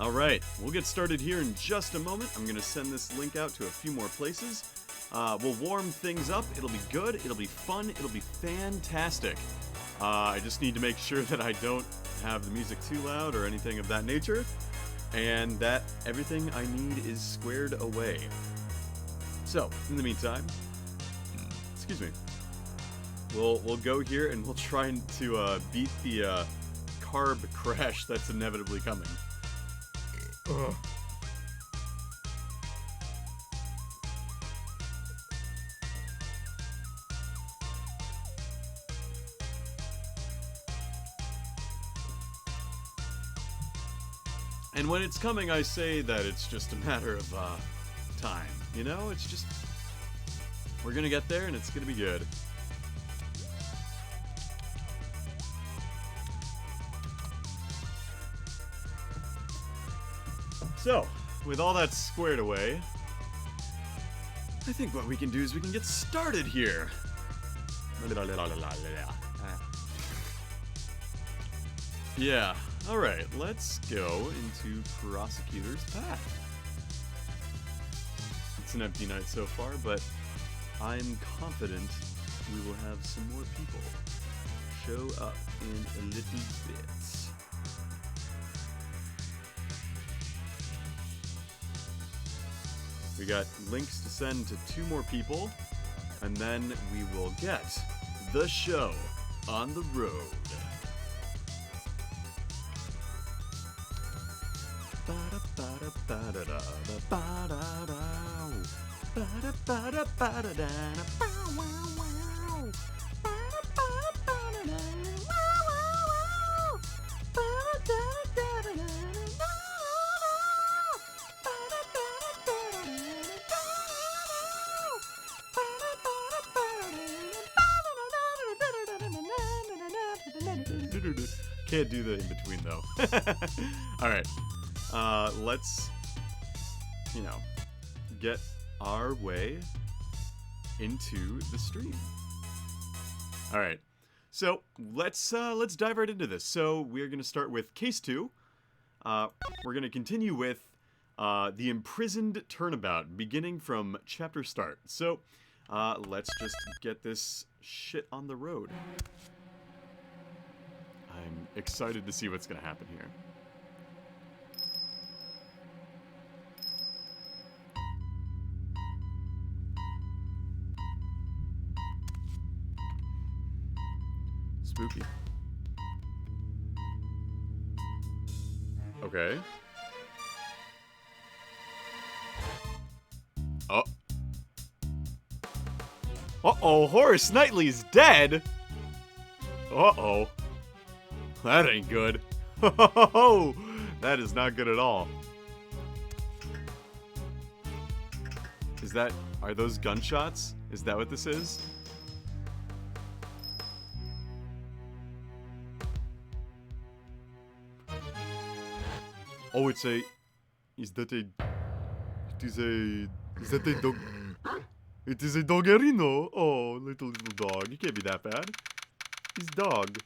Alright, we'll get started here in just a moment. I'm going to send this link out to a few more places. We'll warm things up. It'll be good. It'll be fun. It'll be fantastic. I just need to make sure that I don't have the music too loud or anything of that nature, and that everything I need is squared away. So, in the meantime, excuse me, we'll go here and we'll try to beat the carb crash that's inevitably coming. Ugh. And when it's coming, I say that it's just a matter of time. You know, it's just, we're gonna get there and it's gonna be good. So, with all that squared away, I think what we can do is we can get started here. Yeah, alright, let's go into Prosecutor's path. It's an empty night so far, but I'm confident we will have some more people show up in a little bit. We got links to send to 2 more people, and then we will get the show on the road. Can't do the in between though. Alright. Let's, get our way into the stream. Alright. So let's dive right into this. So we're gonna start with case 2. We're gonna continue with the imprisoned turnabout, beginning from chapter start. So let's just get this shit on the road. I'm excited to see what's going to happen here. Spooky. Okay. Oh. Uh-oh, Horace Knightley's dead! Uh-oh. That ain't good. Ho! That is not good at all. Are those gunshots? Is that what this is? Oh, is that a dog? It is a doggerino. Oh, little dog. You can't be that bad. He's dog.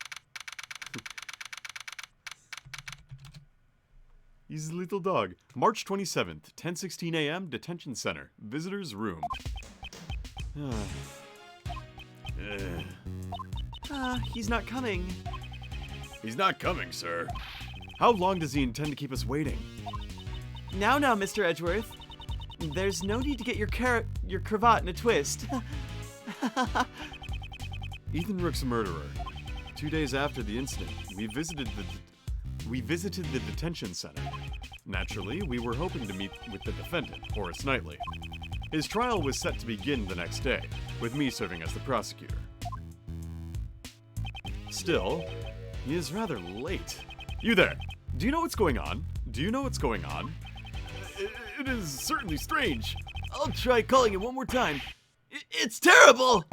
He's a little dog. March 27th, 10:16 a.m., Detention Center. Visitor's room. He's not coming. He's not coming, sir. How long does he intend to keep us waiting? Now, Mr. Edgeworth. There's no need to get your cravat in a twist. Ethan Rook's a murderer. 2 days after the incident, we visited the detention center. Naturally, we were hoping to meet with the defendant, Horace Knightley. His trial was set to begin the next day, with me serving as the prosecutor. Still, he is rather late. You there! Do you know what's going on? It is certainly strange. I'll try calling him one more time. It's terrible!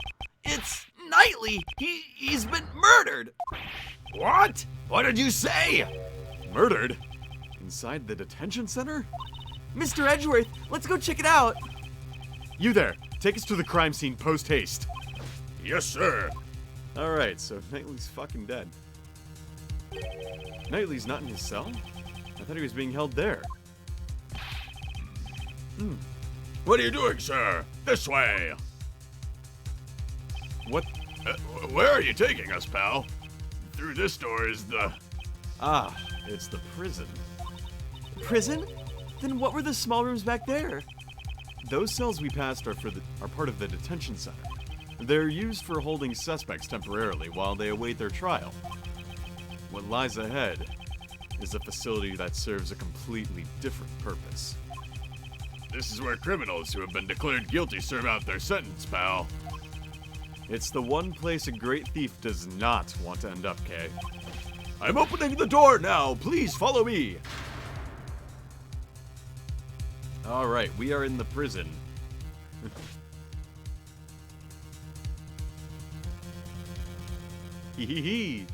It's Knightley! He's been murdered! What? What did you say? Murdered? Inside the detention center? Mr. Edgeworth, let's go check it out! You there! Take us to the crime scene post-haste. Yes, sir. Alright, so Knightley's fucking dead. Knightley's not in his cell? I thought he was being held there. What are you doing, sir? This way. What? Where are you taking us, pal? Through this door is the... Ah, it's the prison. Prison? Then what were the small rooms back there? Those cells we passed are part of the detention center. They're used for holding suspects temporarily while they await their trial. What lies ahead is a facility that serves a completely different purpose. This is where criminals who have been declared guilty serve out their sentence, pal. It's the one place a great thief does not want to end up, Kay. I'm opening the door now. Please follow me. Alright, we are in the prison. Hee hee hee.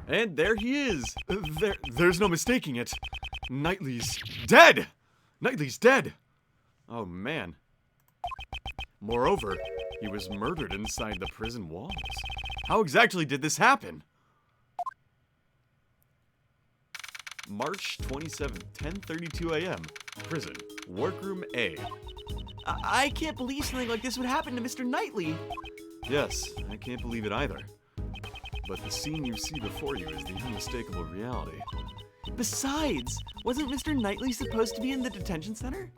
And there he is. There's no mistaking it. Knightley's dead! Knightley's dead! Oh man. Moreover, he was murdered inside the prison walls. How exactly did this happen? March 27th, 10:32 a.m. Prison. Workroom A. I can't believe something like this would happen to Mr. Knightley. Yes, I can't believe it either. But the scene you see before you is the unmistakable reality. Besides, wasn't Mr. Knightley supposed to be in the detention center?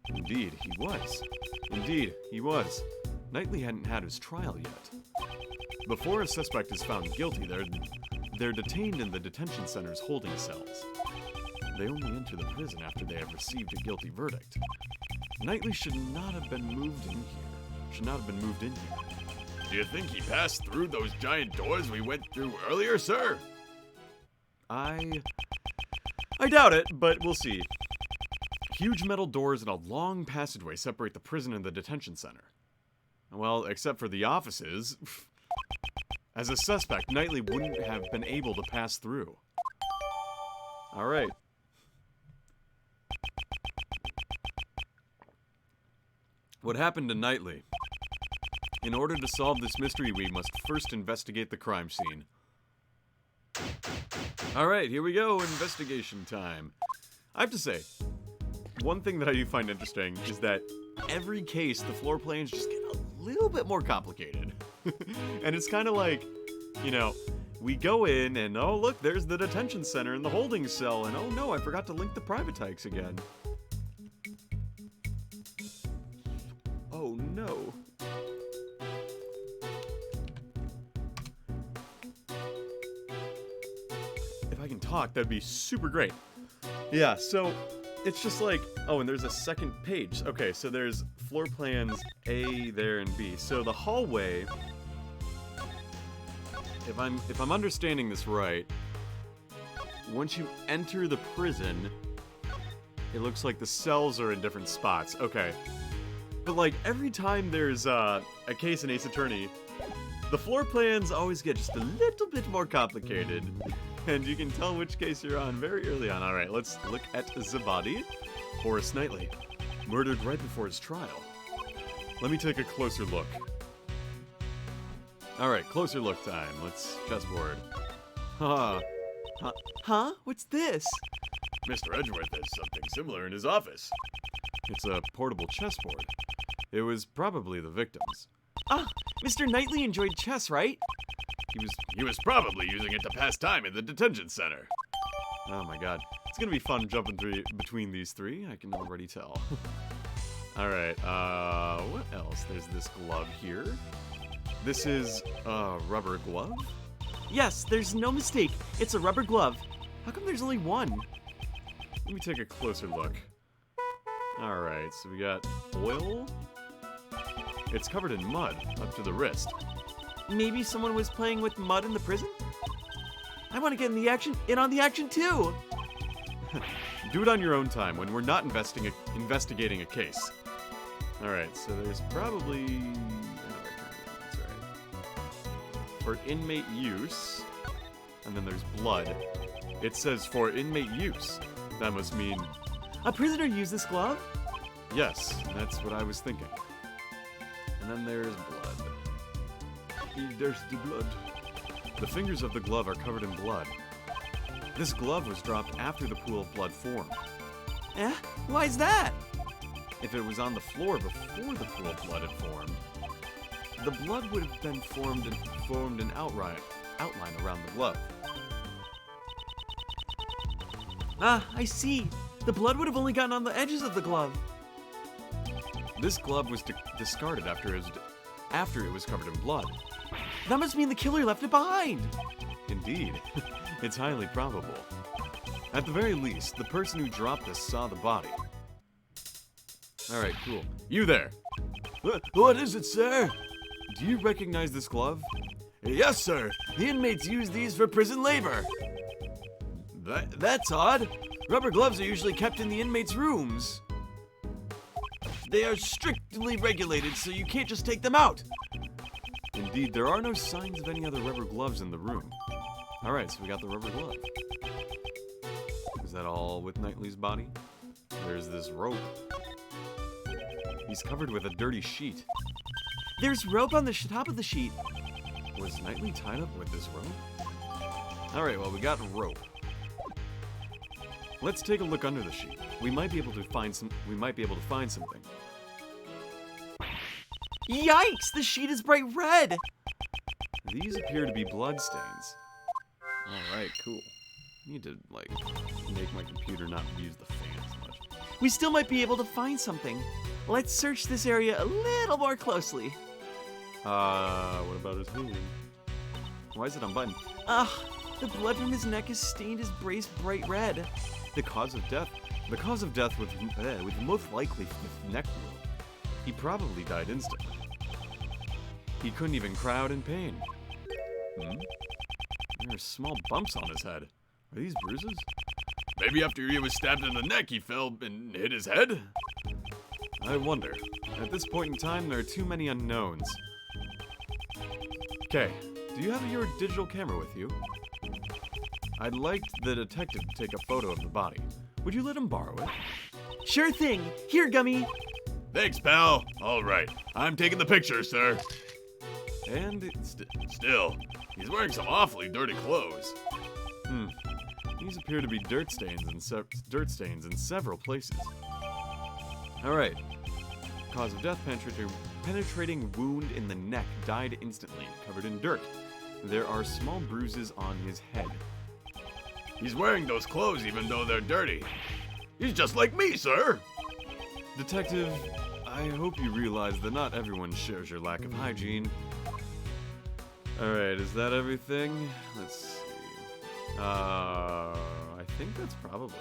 Indeed, he was. Indeed, he was. Knightley hadn't had his trial yet. Before a suspect is found guilty, they're detained in the detention center's holding cells. They only enter the prison after they have received a guilty verdict. Knightley should not have been moved in here. Do you think he passed through those giant doors we went through earlier, sir? I doubt it, but we'll see. Huge metal doors and a long passageway separate the prison and the detention center. Well, except for the offices. As a suspect, Knightley wouldn't have been able to pass through. Alright. What happened to Knightley? In order to solve this mystery, we must first investigate the crime scene. Alright, here we go, investigation time. I have to say, one thing that I do find interesting is that every case, the floor plans just get a little bit more complicated. And it's kind of like, you know, we go in and, oh look, there's the detention center and the holding cell, and oh no, I forgot to link the private tykes again. Oh no. If I can talk, that'd be super great. Yeah, so it's just like, oh, and there's a second page. Okay, so there's floor plans A there and B. So the hallway, if I'm understanding this right, once you enter the prison, it looks like the cells are in different spots. Okay. But like every time there's a case in Ace Attorney, the floor plans always get just a little bit more complicated. And you can tell which case you're on very early on. Alright, let's look at the body. Horace Knightley, murdered right before his trial. Let me take a closer look. Alright, closer look time. Let's chessboard. Huh? What's this? Mr. Edgeworth has something similar in his office. It's a portable chessboard. It was probably the victim's. Ah, Mr. Knightley enjoyed chess, right? He was probably using it to pass time in the detention center. Oh my god. It's gonna be fun jumping between these three, I can already tell. Alright, what else? There's this glove here. This is a rubber glove? Yes, there's no mistake. It's a rubber glove. How come there's only one? Let me take a closer look. Alright, so we got oil. It's covered in mud, up to the wrist. Maybe someone was playing with mud in the prison? I want to get in on the action too! Do it on your own time, when we're not investigating a case. Alright, so there's probably... that's right. For inmate use, and then there's blood. It says for inmate use. That must mean... A prisoner used this glove? Yes, that's what I was thinking. And then there's blood. There's the blood. The fingers of the glove are covered in blood. This glove was dropped after the pool of blood formed. Eh? Why's that? If it was on the floor before the pool of blood had formed, the blood would have been formed an outline around the glove. Ah, I see. The blood would have only gotten on the edges of the glove. This glove was discarded after it was covered in blood. That must mean the killer left it behind. Indeed, it's highly probable. At the very least, the person who dropped this saw the body. Alright, cool. You there! What is it, sir? Do you recognize this glove? Yes, sir. The inmates use these for prison labor. That's odd. Rubber gloves are usually kept in the inmates' rooms. They are strictly regulated, so you can't just take them out. Indeed, there are no signs of any other rubber gloves in the room. Alright, so we got the rubber glove. Is that all with Knightley's body? There's this rope. He's covered with a dirty sheet. There's rope on the top of the sheet. Was Knightley tied up with this rope? Alright, well, we got rope. Let's take a look under the sheet. We might be able to find something. Yikes! The sheet is bright red. These appear to be bloodstains. Alright, cool. Need to, like, make my computer not use the fan as much. We still might be able to find something. Let's search this area a little more closely. What about his hand? Why is it unbuttoned? The blood from his neck has stained his brace bright red. The cause of death? The cause of death would most likely be neck wound. He probably died instantly. He couldn't even cry out in pain. There are small bumps on his head. Are these bruises? Maybe after he was stabbed in the neck, he fell and hit his head? I wonder. At this point in time, there are too many unknowns. Okay, do you have your digital camera with you? I'd like the detective to take a photo of the body. Would you let him borrow it? Sure thing. Here, Gummy. Thanks, pal. All right, I'm taking the picture, sir. And Still, he's wearing some awfully dirty clothes. These appear to be dirt stains in several places. Alright. Cause of death, penetrating wound in the neck, died instantly, covered in dirt. There are small bruises on his head. He's wearing those clothes even though they're dirty. He's just like me, sir. Detective, I hope you realize that not everyone shares your lack of hygiene. Alright, is that everything? Let's see. I think that's probably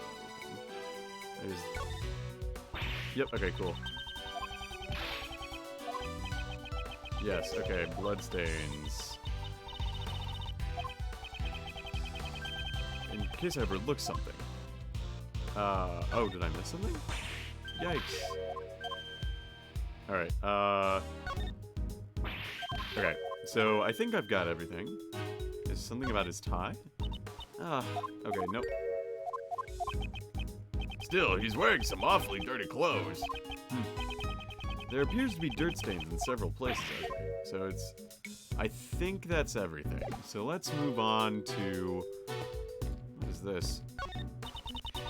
everything. Yep, okay, cool. Yes, okay, bloodstains. In case I overlooked something. Oh, did I miss something? Yikes. Alright, okay, so I think I've got everything. Is something about his tie? Okay, nope. Still, he's wearing some awfully dirty clothes. There appears to be dirt stains in several places, okay. So it's... I think that's everything. So let's move on to... What is this?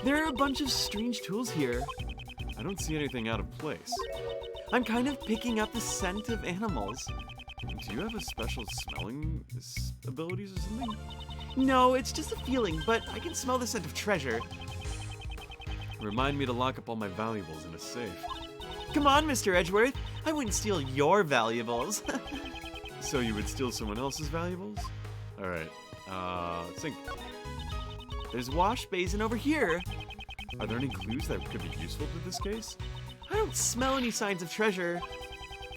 There are a bunch of strange tools here. I don't see anything out of place. I'm kind of picking up the scent of animals. Do you have a special smelling abilities or something? No, it's just a feeling, but I can smell the scent of treasure. Remind me to lock up all my valuables in a safe. Come on, Mr. Edgeworth. I wouldn't steal your valuables. So you would steal someone else's valuables? Alright, let's think. There's wash basin over here. Are there any clues that could be useful to this case? I don't smell any signs of treasure.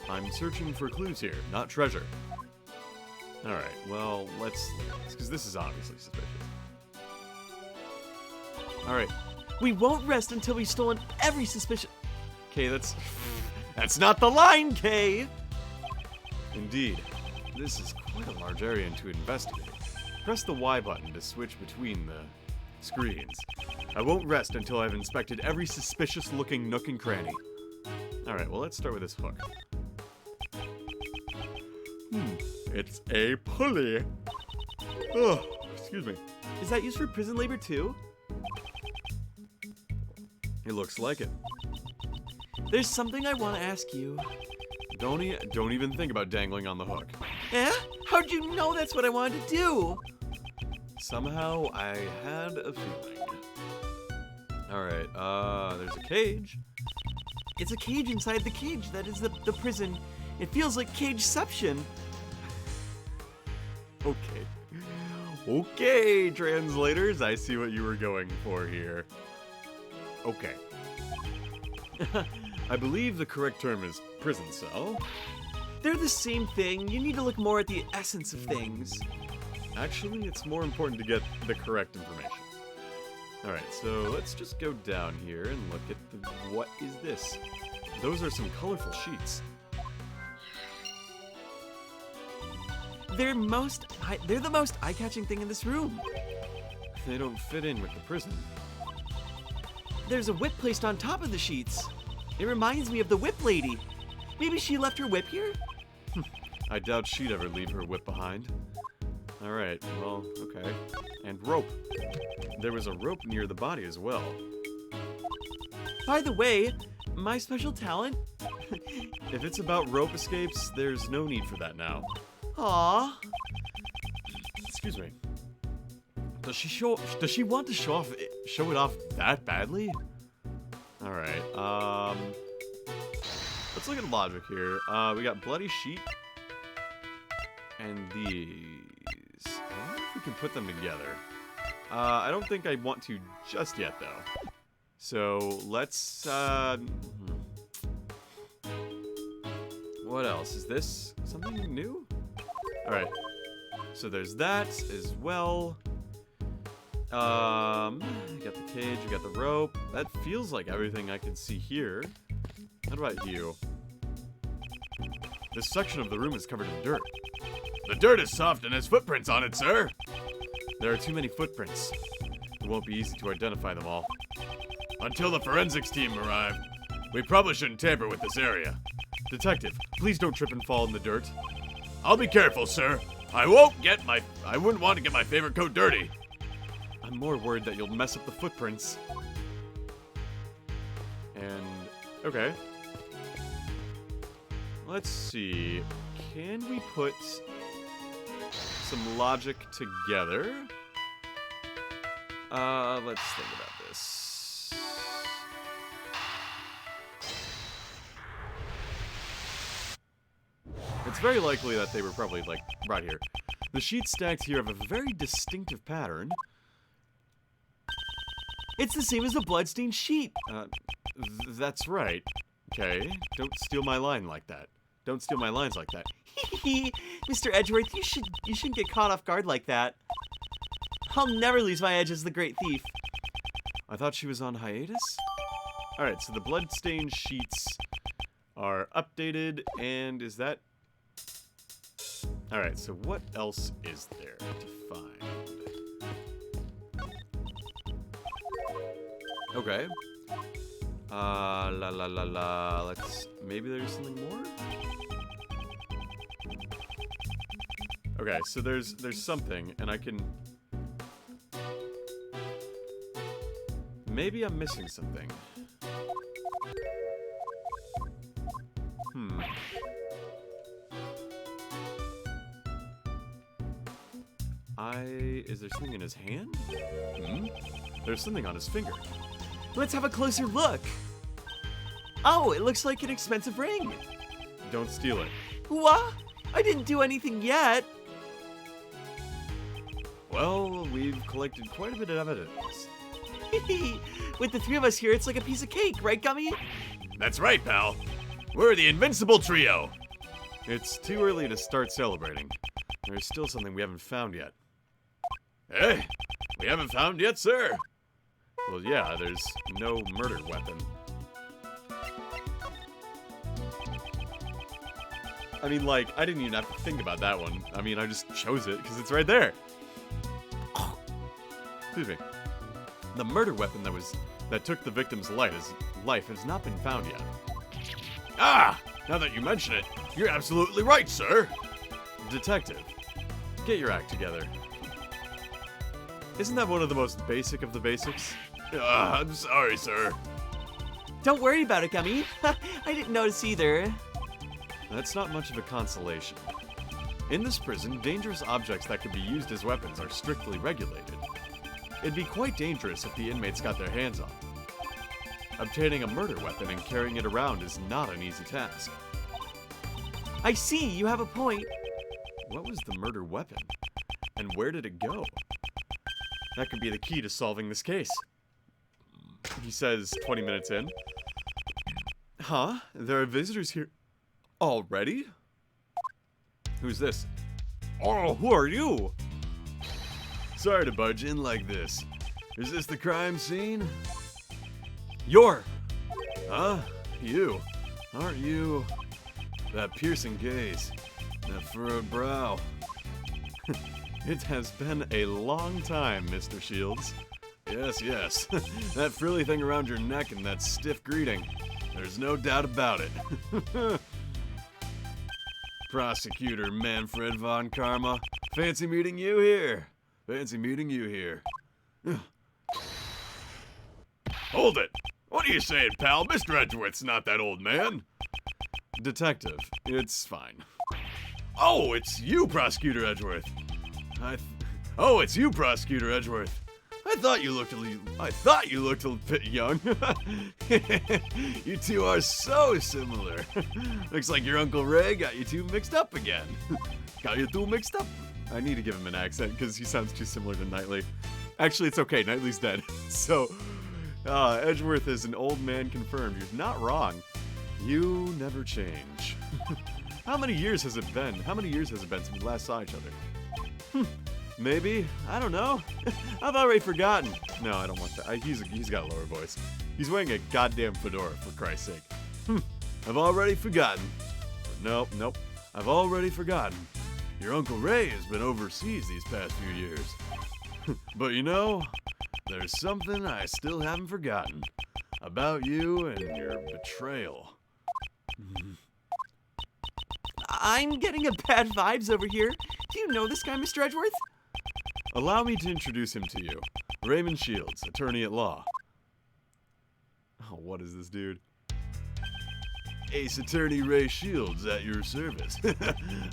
I'm searching for clues here, not treasure. Alright, well, let's look at this, because this is obviously suspicious. Alright. We won't rest until we've stolen every suspicion. Okay, that's not the line, Kay! Indeed. This is quite a large area to investigate. Press the Y button to switch between the screens. I won't rest until I've inspected every suspicious-looking nook and cranny. Alright, well, let's start with this hook. It's a pulley. Oh, excuse me. Is that used for prison labor too? It looks like it. There's something I want to ask you. Don't even think about dangling on the hook. Eh? How'd you know that's what I wanted to do? Somehow I had a feeling. Alright, there's a cage. It's a cage inside the cage. That is the prison. It feels like cageception. Okay. Okay, translators, I see what you were going for here. Okay. I believe the correct term is prison cell. They're the same thing. You need to look more at the essence of things. Actually, it's more important to get the correct information. Alright, so let's just go down here and look at what is this? Those are some colorful sheets. They're the most eye-catching thing in this room. They don't fit in with the prison. There's a whip placed on top of the sheets. It reminds me of the whip lady. Maybe she left her whip here? I doubt she'd ever leave her whip behind. Alright, well, okay. And rope. There was a rope near the body as well. By the way, my special talent? If it's about rope escapes, there's no need for that now. Aww. Excuse me. Does she want to show it off that badly? Alright, let's look at logic here. We got bloody sheet. And these. I wonder if we can put them together. I don't think I want to just yet, though. So, let's, what else? Is this something new? Alright. So there's that as well. We got the cage, we got the rope. That feels like everything I can see here. What about you? This section of the room is covered in dirt. The dirt is soft and has footprints on it, sir. There are too many footprints. It won't be easy to identify them all. Until the forensics team arrive, we probably shouldn't tamper with this area. Detective, please don't trip and fall in the dirt. I'll be careful, sir. I wouldn't want to get my favorite coat dirty. I'm more worried that you'll mess up the footprints. And, okay. Let's see. Can we put some logic together? Let's think about this. It's very likely that they were probably, like, right here. The sheets stacked here have a very distinctive pattern. It's the same as the bloodstained sheet. That's right. Okay, don't steal my line like that. Don't steal my lines like that. Mr. Edgeworth, you shouldn't get caught off guard like that. I'll never lose my edge as the great thief. I thought she was on hiatus? Alright, so the bloodstained sheets are updated, and is that... Alright, so what else is there to find? Okay. Let's... Maybe there's something more? Okay, so there's something, and I can... Maybe I'm missing something. Is there something in his hand? There's something on his finger. Let's have a closer look. Oh, it looks like an expensive ring. Don't steal it. What? I didn't do anything yet. Well, we've collected quite a bit of evidence. With the three of us here, it's like a piece of cake, right, Gummy? That's right, pal. We're the invincible trio. It's too early to start celebrating. There's still something we haven't found yet. Eh? We haven't found yet, sir. Well, yeah, there's no murder weapon. I mean, like, I didn't even have to think about that one. I mean, I just chose it because it's right there. Excuse me. The murder weapon that took the victim's life has not been found yet. Ah! Now that you mention it, you're absolutely right, sir. Detective, get your act together. Isn't that one of the most basic of the basics? I'm sorry, sir. Don't worry about it, Gummy. I didn't notice either. That's not much of a consolation. In this prison, dangerous objects that could be used as weapons are strictly regulated. It'd be quite dangerous if the inmates got their hands on them. Obtaining a murder weapon and carrying it around is not an easy task. I see, you have a point. What was the murder weapon? And where did it go? That could be the key to solving this case. He says 20 minutes in. Huh? There are visitors here already? Who's this? Oh, who are you? Sorry to barge in like this. Is this the crime scene? You're... Huh? You? Aren't you? That piercing gaze. That furrowed brow. It has been a long time, Mr. Shields. Yes, yes. That frilly thing around your neck and that stiff greeting. There's no doubt about it. Prosecutor Manfred von Karma. Fancy meeting you here. Fancy meeting you here. Hold it! What are you saying, pal? Mr. Edgeworth's not that old man. Detective, it's fine. Oh, it's you, Prosecutor Edgeworth. Oh, it's you, Prosecutor Edgeworth. I thought you looked a bit young. You two are so similar. Looks like your Uncle Ray got you two mixed up again. Got you two mixed up. I need to give him an accent because he sounds too similar to Knightley. Actually, it's okay. Knightley's dead. So, Edgeworth is an old man confirmed. You're not wrong. You never change. How many years has it been? How many years has it been since we last saw each other? Maybe. I don't know. I've already forgotten. No, I don't want that. He's got a lower voice. He's wearing a goddamn fedora, for Christ's sake. I've already forgotten. Nope. I've already forgotten. Your Uncle Ray has been overseas these past few years. But you know, there's something I still haven't forgotten. About you and your betrayal. I'm getting a bad vibes over here. Do you know this guy, Mr. Edgeworth? Allow me to introduce him to you. Raymond Shields, attorney at law. Oh, what is this dude? Ace Attorney Ray Shields at your service.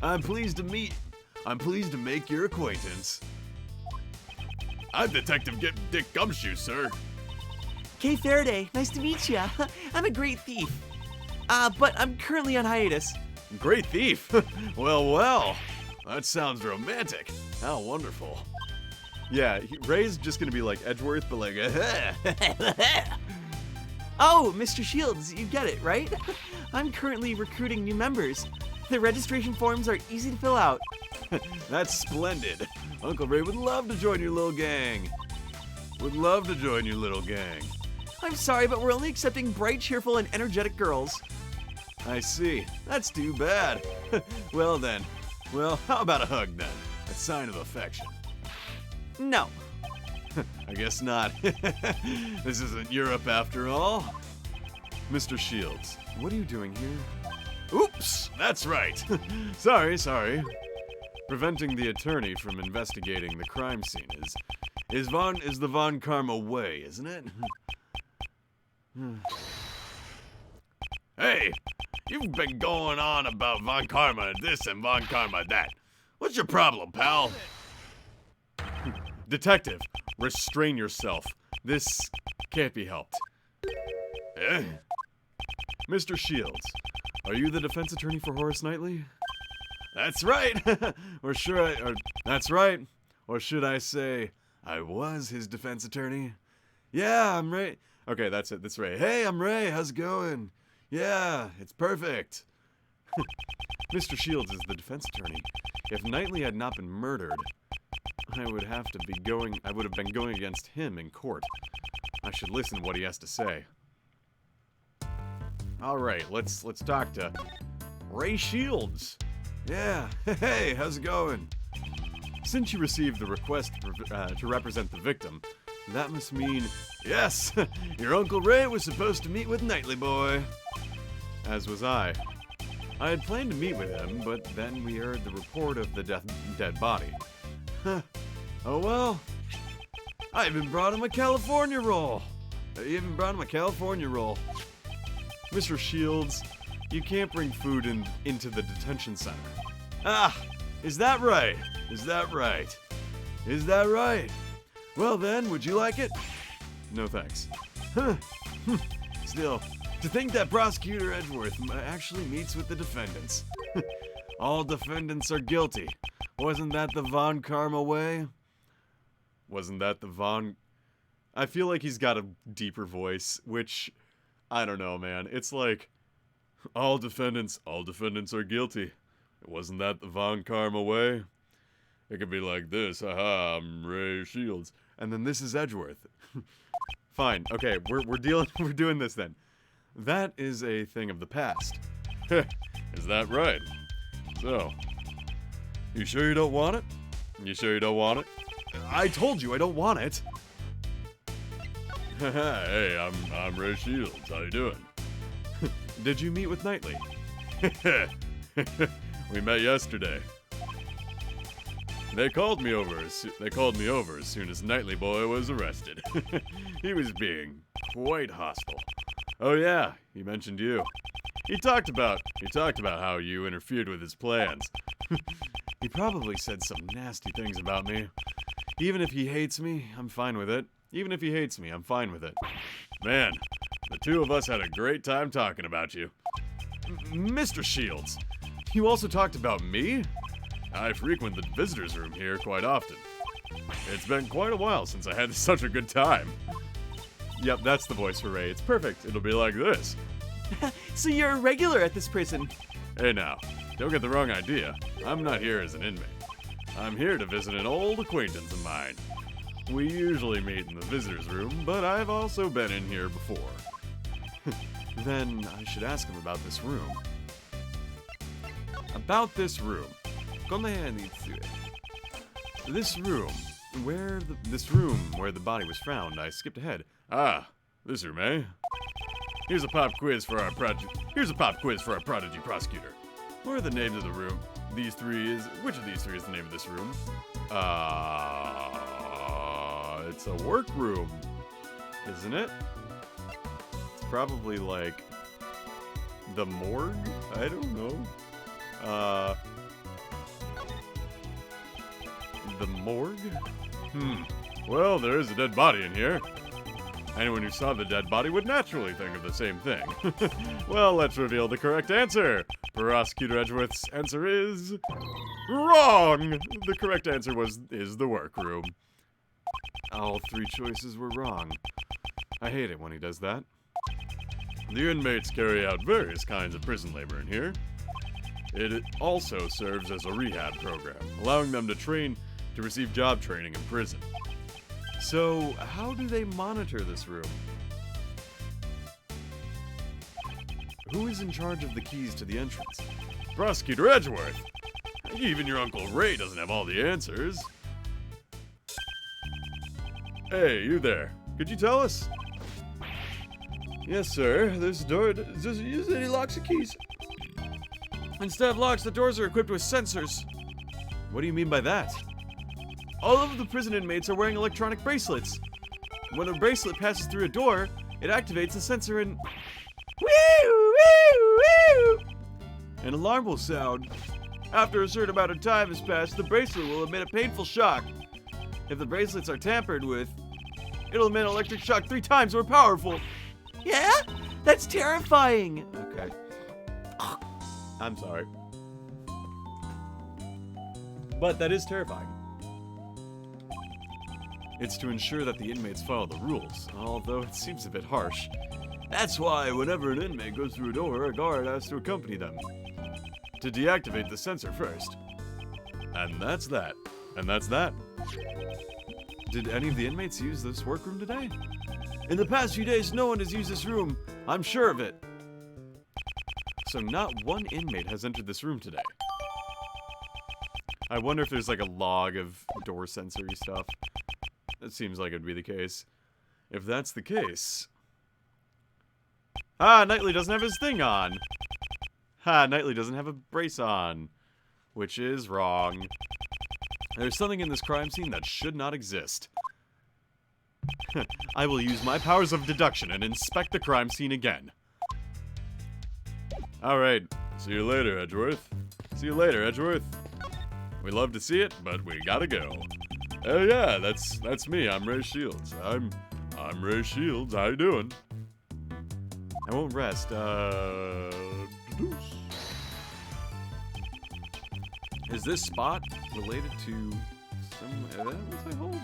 I'm pleased to make your acquaintance. I'm Detective Dick Gumshoe, sir. Kay Faraday, nice to meet you. I'm a great thief. But I'm currently on hiatus. Great thief. Well. That sounds romantic. How wonderful. Yeah, Ray's just gonna be like Edgeworth, but like, Oh, Mr. Shields, you get it, right? I'm currently recruiting new members. The registration forms are easy to fill out. That's splendid. Uncle Ray would love to join your little gang. I'm sorry, but we're only accepting bright, cheerful, and energetic girls. I see. That's too bad. Well then. Well, how about a hug then? A sign of affection. No. I guess not. This isn't Europe after all. Mr. Shields, what are you doing here? Oops, that's right. Sorry. Preventing the attorney from investigating the crime scene is the Von Karma way, isn't it? Hey, you've been going on about Von Karma this and Von Karma that. What's your problem, pal? Detective, restrain yourself. This can't be helped. Eh? Mr. Shields, are you the defense attorney for Horace Knightley? That's right. That's right. Or should I say, I was his defense attorney? Yeah, I'm Ray. Okay, that's it. That's Ray. Hey, I'm Ray. How's it going? Yeah, it's perfect. Mr. Shields is the defense attorney. If Knightley had not been murdered, I would have been going against him in court. I should listen to what he has to say. All right, let's talk to Ray Shields. Yeah. Hey, how's it going? Since you received the request to represent the victim, that must mean... Yes, your Uncle Ray was supposed to meet with Knightley boy. As was I. I had planned to meet with him, but then we heard the report of the dead body. Oh well, I even brought him a California roll. Mr. Shields, you can't bring food into the detention center. Ah, is that right? Well then, would you like it? No thanks. Huh. Still, to think that Prosecutor Edgeworth actually meets with the defendants. All defendants are guilty. Wasn't that the Von Karma way? I feel like he's got a deeper voice, which, I don't know, man. It's like, all defendants are guilty. Wasn't that the Von Karma way? It could be like this, haha, I'm Ray Shields. And then this is Edgeworth. Fine, okay, we're doing this then. That is a thing of the past. Is that right? So, you sure you don't want it? I told you I don't want it. Hey, I'm Ray Shields. How you doing? Did you meet with Knightley? We met yesterday. They called me over as soon as Knightley boy was arrested. He was being quite hostile. Oh yeah, he mentioned you. He talked about how you interfered with his plans. He probably said some nasty things about me. Even if he hates me, I'm fine with it. Man, the two of us had a great time talking about you. Mr. Shields, you also talked about me? I frequent the visitor's room here quite often. It's been quite a while since I had such a good time. Yep, that's the voice for Ray. It's perfect. It'll be like this. So you're a regular at this prison? Hey now, don't get the wrong idea. I'm not here as an inmate. I'm here to visit an old acquaintance of mine. We usually meet in the visitor's room, but I've also been in here before. Then I should ask him about this room. This room where the body was found. I skipped ahead. Ah, this room, eh? Here's a pop quiz for our prodigy prosecutor. What are the names of the room? Which of these three is the name of this room? It's a workroom, isn't it? It's probably like the morgue? I don't know. The morgue? Well, there is a dead body in here. Anyone who saw the dead body would naturally think of the same thing. Well, let's reveal the correct answer. Prosecutor Edgeworth's answer is wrong. The correct answer is the workroom. All three choices were wrong. I hate it when he does that. The inmates carry out various kinds of prison labor in here. It also serves as a rehab program, allowing them to receive job training in prison. So, how do they monitor this room? Who is in charge of the keys to the entrance? Prosecutor Edgeworth! Even your Uncle Ray doesn't have all the answers. Hey, you there. Could you tell us? Yes, sir. This door doesn't use any locks or keys. Instead of locks, the doors are equipped with sensors. What do you mean by that? All of the prison inmates are wearing electronic bracelets. When a bracelet passes through a door, it activates a sensor and... Woo! Woo! Woo! An alarm will sound. After a certain amount of time has passed, the bracelet will emit a painful shock. If the bracelets are tampered with, it'll emit an electric shock 3 times more powerful. Yeah? That's terrifying. Okay. I'm sorry. But that is terrifying. It's to ensure that the inmates follow the rules, although it seems a bit harsh. That's why whenever an inmate goes through a door, a guard has to accompany them to deactivate the sensor first. And that's that. Did any of the inmates use this workroom today? In the past few days, no one has used this room. I'm sure of it. So not one inmate has entered this room today. I wonder if there's like a log of door sensory stuff. That seems like it'd be the case. If that's the case... Ah, Knightley doesn't have his thing on! Ha, Knightley doesn't have a brace on. Which is wrong. There's something in this crime scene that should not exist. I will use my powers of deduction and inspect the crime scene again. Alright, see you later, Edgeworth. See you later, Edgeworth. We love to see it, but we gotta go. Oh yeah, that's me. I'm Ray Shields. I'm Ray Shields. How you doing? I won't rest. Deuce. Is this spot related to some... what's I hold?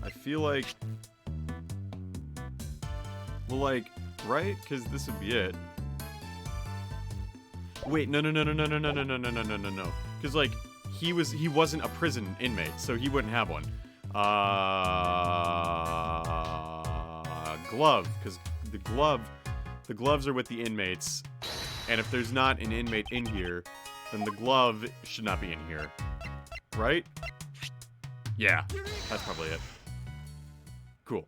I feel like... Well, like, right? Because this would be it. Wait, no. Because, like, he wasn't a prison inmate, so he wouldn't have one. Glove, because the gloves are with the inmates, and if there's not an inmate in here, then the glove should not be in here. Right? Yeah, that's probably it. Cool.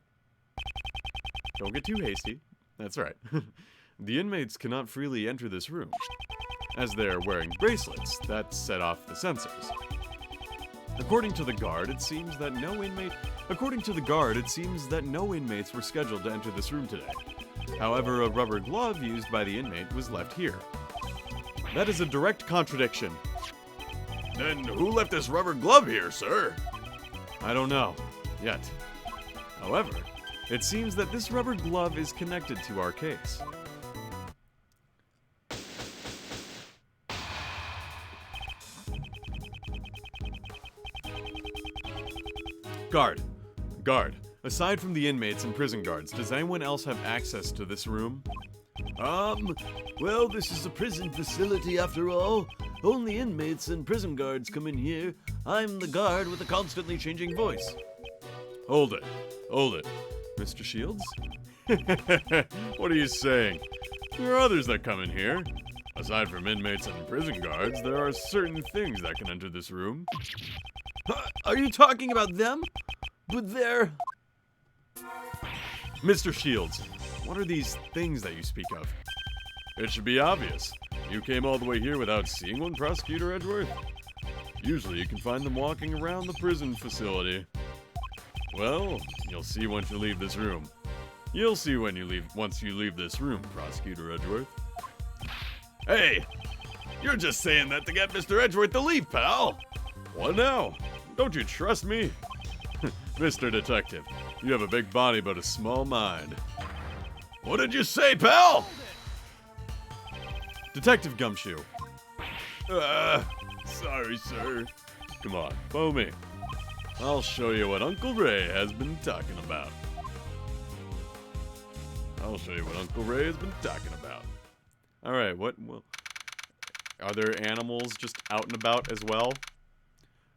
Don't get too hasty. That's right. The inmates cannot freely enter this room, as they are wearing bracelets that set off the sensors. According to the guard, it seems that no inmates were scheduled to enter this room today. However, a rubber glove used by the inmate was left here. That is a direct contradiction. Then who left this rubber glove here, sir? I don't know. Yet. However, it seems that this rubber glove is connected to our case. Guard. Aside from the inmates and prison guards, does anyone else have access to this room? Well, this is a prison facility after all. Only inmates and prison guards come in here. I'm the guard with a constantly changing voice. Hold it. Mr. Shields? What are you saying? There are others that come in here. Aside from inmates and prison guards, there are certain things that can enter this room. Are you talking about them? But they're... Mr. Shields, what are these things that you speak of? It should be obvious. You came all the way here without seeing one, Prosecutor Edgeworth? Usually you can find them walking around the prison facility. Well, you'll see once you leave this room. You'll see once you leave this room, Prosecutor Edgeworth. Hey! You're just saying that to get Mr. Edgeworth to leave, pal! What now? Don't you trust me? Mr. Detective, you have a big body but a small mind. What did you say, pal? Detective Gumshoe. Sorry, sir. Come on, follow me. I'll show you what Uncle Ray has been talking about. Alright, well, are there animals just out and about as well?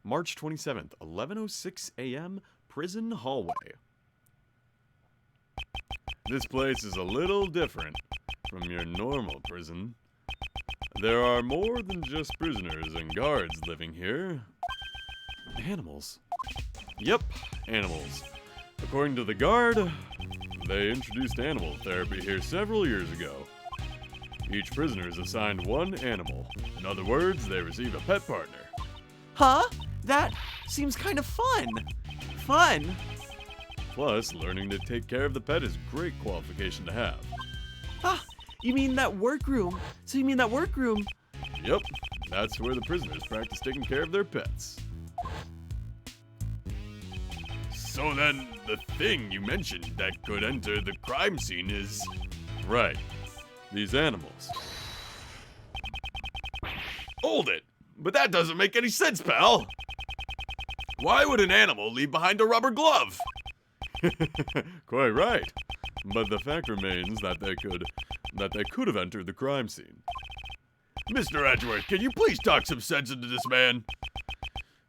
March 27th, 11:06 a.m., prison hallway. This place is a little different from your normal prison. There are more than just prisoners and guards living here. Animals. Yep, animals. According to the guard, they introduced animal therapy here several years ago. Each prisoner is assigned one animal. In other words, they receive a pet partner. Huh? That seems kind of fun. Fun? Plus, learning to take care of the pet is a great qualification to have. Ah, you mean that workroom? So you mean that workroom? Yep, that's where the prisoners practice taking care of their pets. So then, the thing you mentioned that could enter the crime scene is... Right, these animals. Hold it! But that doesn't make any sense, pal! Why would an animal leave behind a rubber glove? Quite right. But the fact remains that they could have entered the crime scene. Mr. Edgeworth, can you please talk some sense into this man?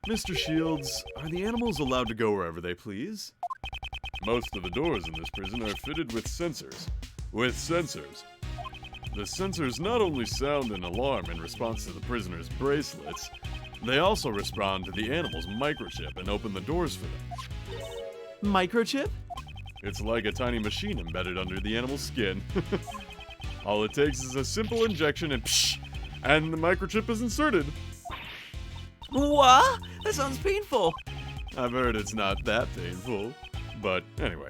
Mr. Shields, are the animals allowed to go wherever they please? Most of the doors in this prison are fitted with sensors. The sensors not only sound an alarm in response to the prisoner's bracelets, they also respond to the animal's microchip and open the doors for them. Microchip? It's like a tiny machine embedded under the animal's skin. All it takes is a simple injection and psh, and the microchip is inserted. What? That sounds painful. I've heard it's not that painful. But anyway,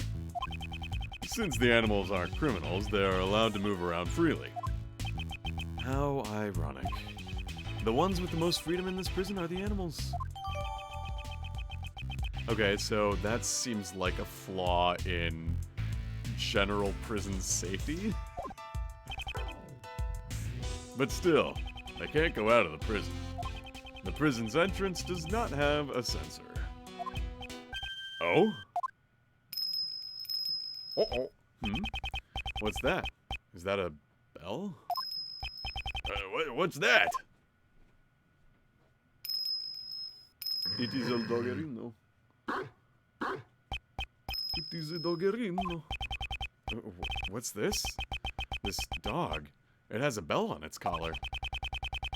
since the animals aren't criminals, they are allowed to move around freely. How ironic. The ones with the most freedom in this prison are the animals. Okay, so that seems like a flaw in general prison safety. But still, they can't go out of the prison. The prison's entrance does not have a sensor. Oh? Uh-oh. What's that? Is that a bell? What's that? It is a doggerino. It is a doggerino. What's this? This dog. It has a bell on its collar.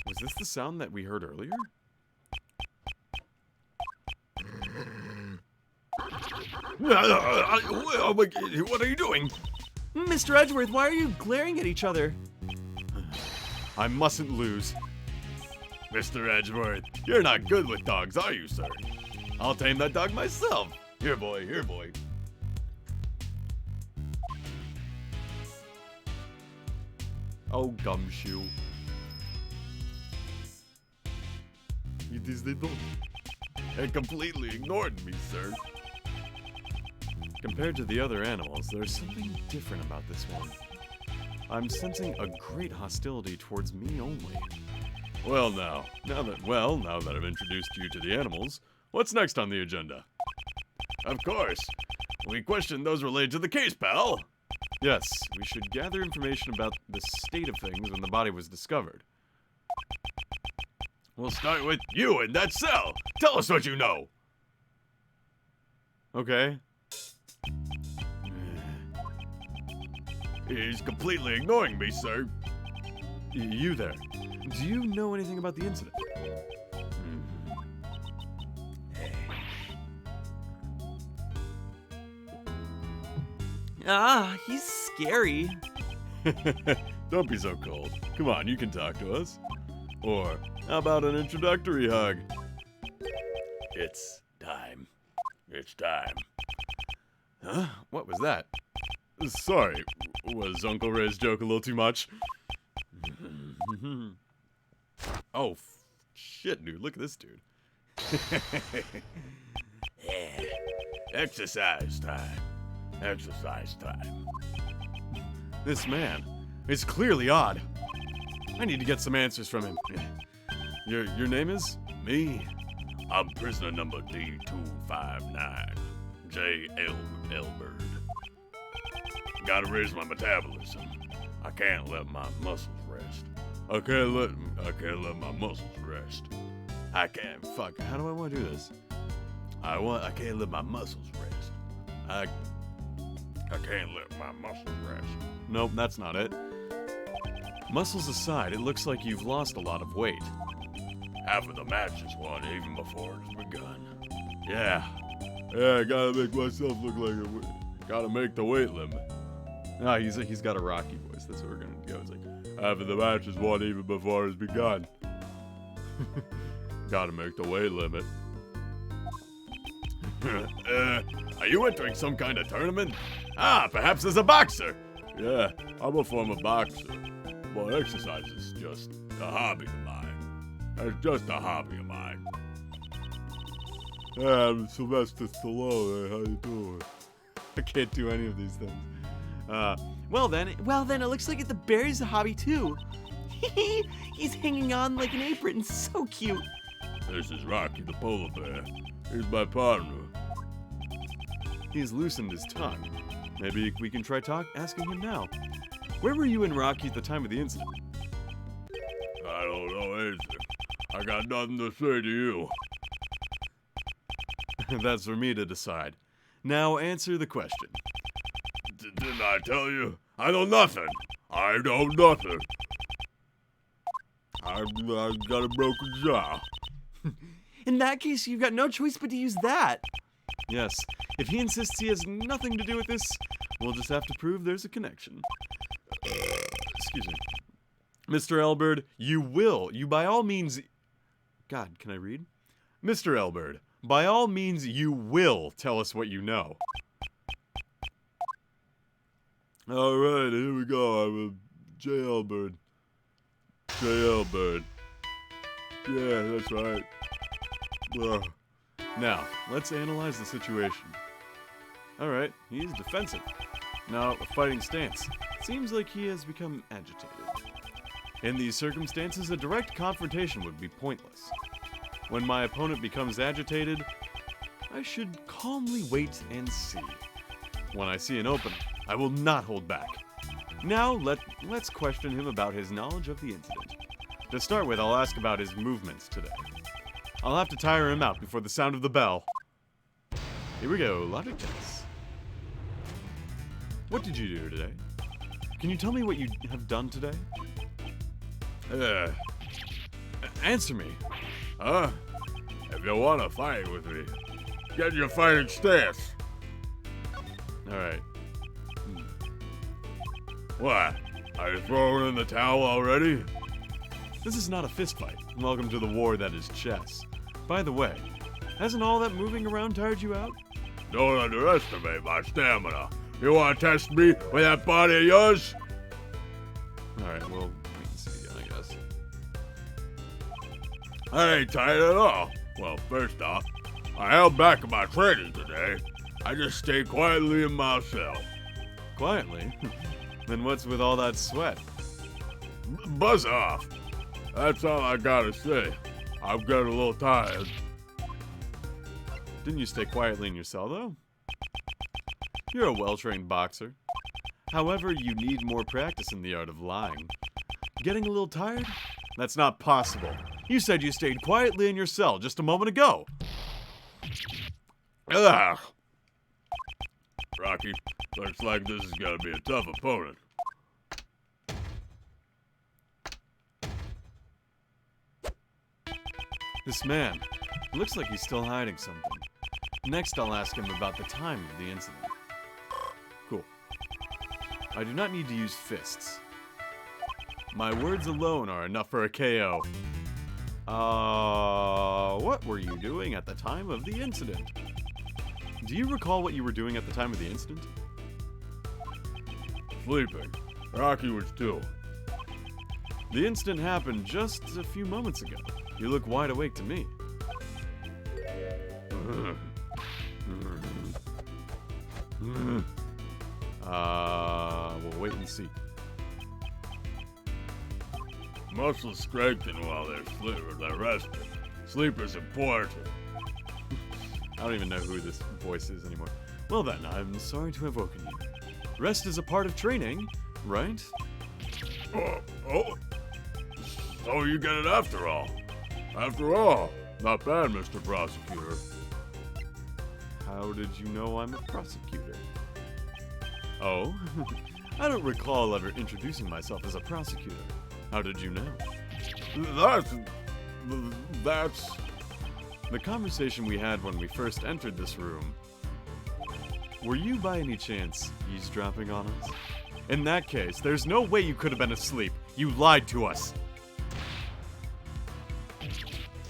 Was this the sound that we heard earlier? What are you doing? Mr. Edgeworth, why are you glaring at each other? I mustn't lose. Mr. Edgeworth, you're not good with dogs, are you, sir? I'll tame that dog myself. Here, boy, here, boy. Oh, gumshoe. It is the dog. It completely ignored me, sir. Compared to the other animals, there's something different about this one. I'm sensing a great hostility towards me only. Well, now that I've introduced you to the animals, what's next on the agenda? Of course, we questioned those related to the case, pal. Yes, we should gather information about the state of things when the body was discovered. We'll start with you in that cell. Tell us what you know. Okay. He's completely ignoring me, sir. You there. Do you know anything about the incident? Ah, he's scary. Don't be so cold. Come on, you can talk to us. Or, how about an introductory hug? It's time. It's time. Huh? What was that? Sorry, was Uncle Ray's joke a little too much? Oh, shit, dude. Look at this dude. Yeah. Exercise time. Exercise time. This man is clearly odd. I need to get some answers from him. Your name is? Me? I'm prisoner number D259. J. Elbert. Gotta raise my metabolism. I can't let my muscles rest. I can't let my muscles rest. I can't. Fuck, how do I want to do this? I can't let my muscles rest. I can't let my muscles rest. Nope, that's not it. Muscles aside, it looks like you've lost a lot of weight. Half of the match is won even before it's begun. Yeah, I gotta make myself look like gotta make the weight limit. No, he's got a Rocky voice. That's what we're gonna go. It's like, half of the match is won even before it's begun. Gotta make the weight limit. Are you entering some kind of tournament? Ah, perhaps as a boxer. Yeah, I'm a former boxer. Well, exercise is just a hobby of mine. It's just a hobby of mine. I'm Sylvester Stallone. How you doing? I can't do any of these things. Well then, it looks like the bear's a hobby too. He's hanging on like an apron, so cute. This is Rocky the polar bear. He's my partner. He's loosened his tongue. Maybe we can try asking him now. Where were you and Rocky at the time of the incident? I don't know anything. I got nothing to say to you. That's for me to decide. Now answer the question. Didn't I tell you? I know nothing. I know nothing. I've got a broken jaw. In that case, you've got no choice but to use that. Yes, if he insists he has nothing to do with this, we'll just have to prove there's a connection. Excuse me. Mr. Elbert, you by all means... God, can I read? Mr. Elbert, by all means, you will tell us what you know. Alright, here we go. I'm a jailbird. Jailbird. Yeah, that's right. Ugh. Now, let's analyze the situation. Alright, he's defensive. Now, a fighting stance. Seems like he has become agitated. In these circumstances, a direct confrontation would be pointless. When my opponent becomes agitated, I should calmly wait and see. When I see an opening, I will not hold back. Now, let's question him about his knowledge of the incident. To start with, I'll ask about his movements today. I'll have to tire him out before the sound of the bell. Here we go, logic test. What did you do today? Can you tell me what you have done today? Answer me. Huh? If you want to fight with me, get your fighting stance. Alright. What? Are you throwing in the towel already? This is not a fist fight. Welcome to the war that is chess. By the way, hasn't all that moving around tired you out? Don't underestimate my stamina. You want to test me with that body of yours? Alright, well, we can see again, I guess. I ain't tired at all. Well, first off, I held back in my training today. I just stayed quietly in my cell. Quietly? Then what's with all that sweat? Buzz off. That's all I gotta say. I'm getting a little tired. Didn't you stay quietly in your cell, though? You're a well-trained boxer. However, you need more practice in the art of lying. Getting a little tired? That's not possible. You said you stayed quietly in your cell just a moment ago. Ugh. Rocky, looks like this is gonna be a tough opponent. This man, looks like he's still hiding something. Next, I'll ask him about the time of the incident. Cool. I do not need to use fists. My words alone are enough for a KO. What were you doing at the time of the incident? Do you recall what you were doing at the time of the incident? Sleeping. Rocky was too. The incident happened just a few moments ago. You look wide awake to me. We'll wait and see. Muscles strengthen while they're resting. Sleep is important. I don't even know who this voice is anymore. Well then, I'm sorry to have woken you. Rest is a part of training, right? Oh. So you get it after all. After all, not bad, Mr. Prosecutor. How did you know I'm a prosecutor? Oh? I don't recall ever introducing myself as a prosecutor. How did you know? That's... The conversation we had when we first entered this room. Were you by any chance eavesdropping on us? In that case, there's no way you could have been asleep. You lied to us.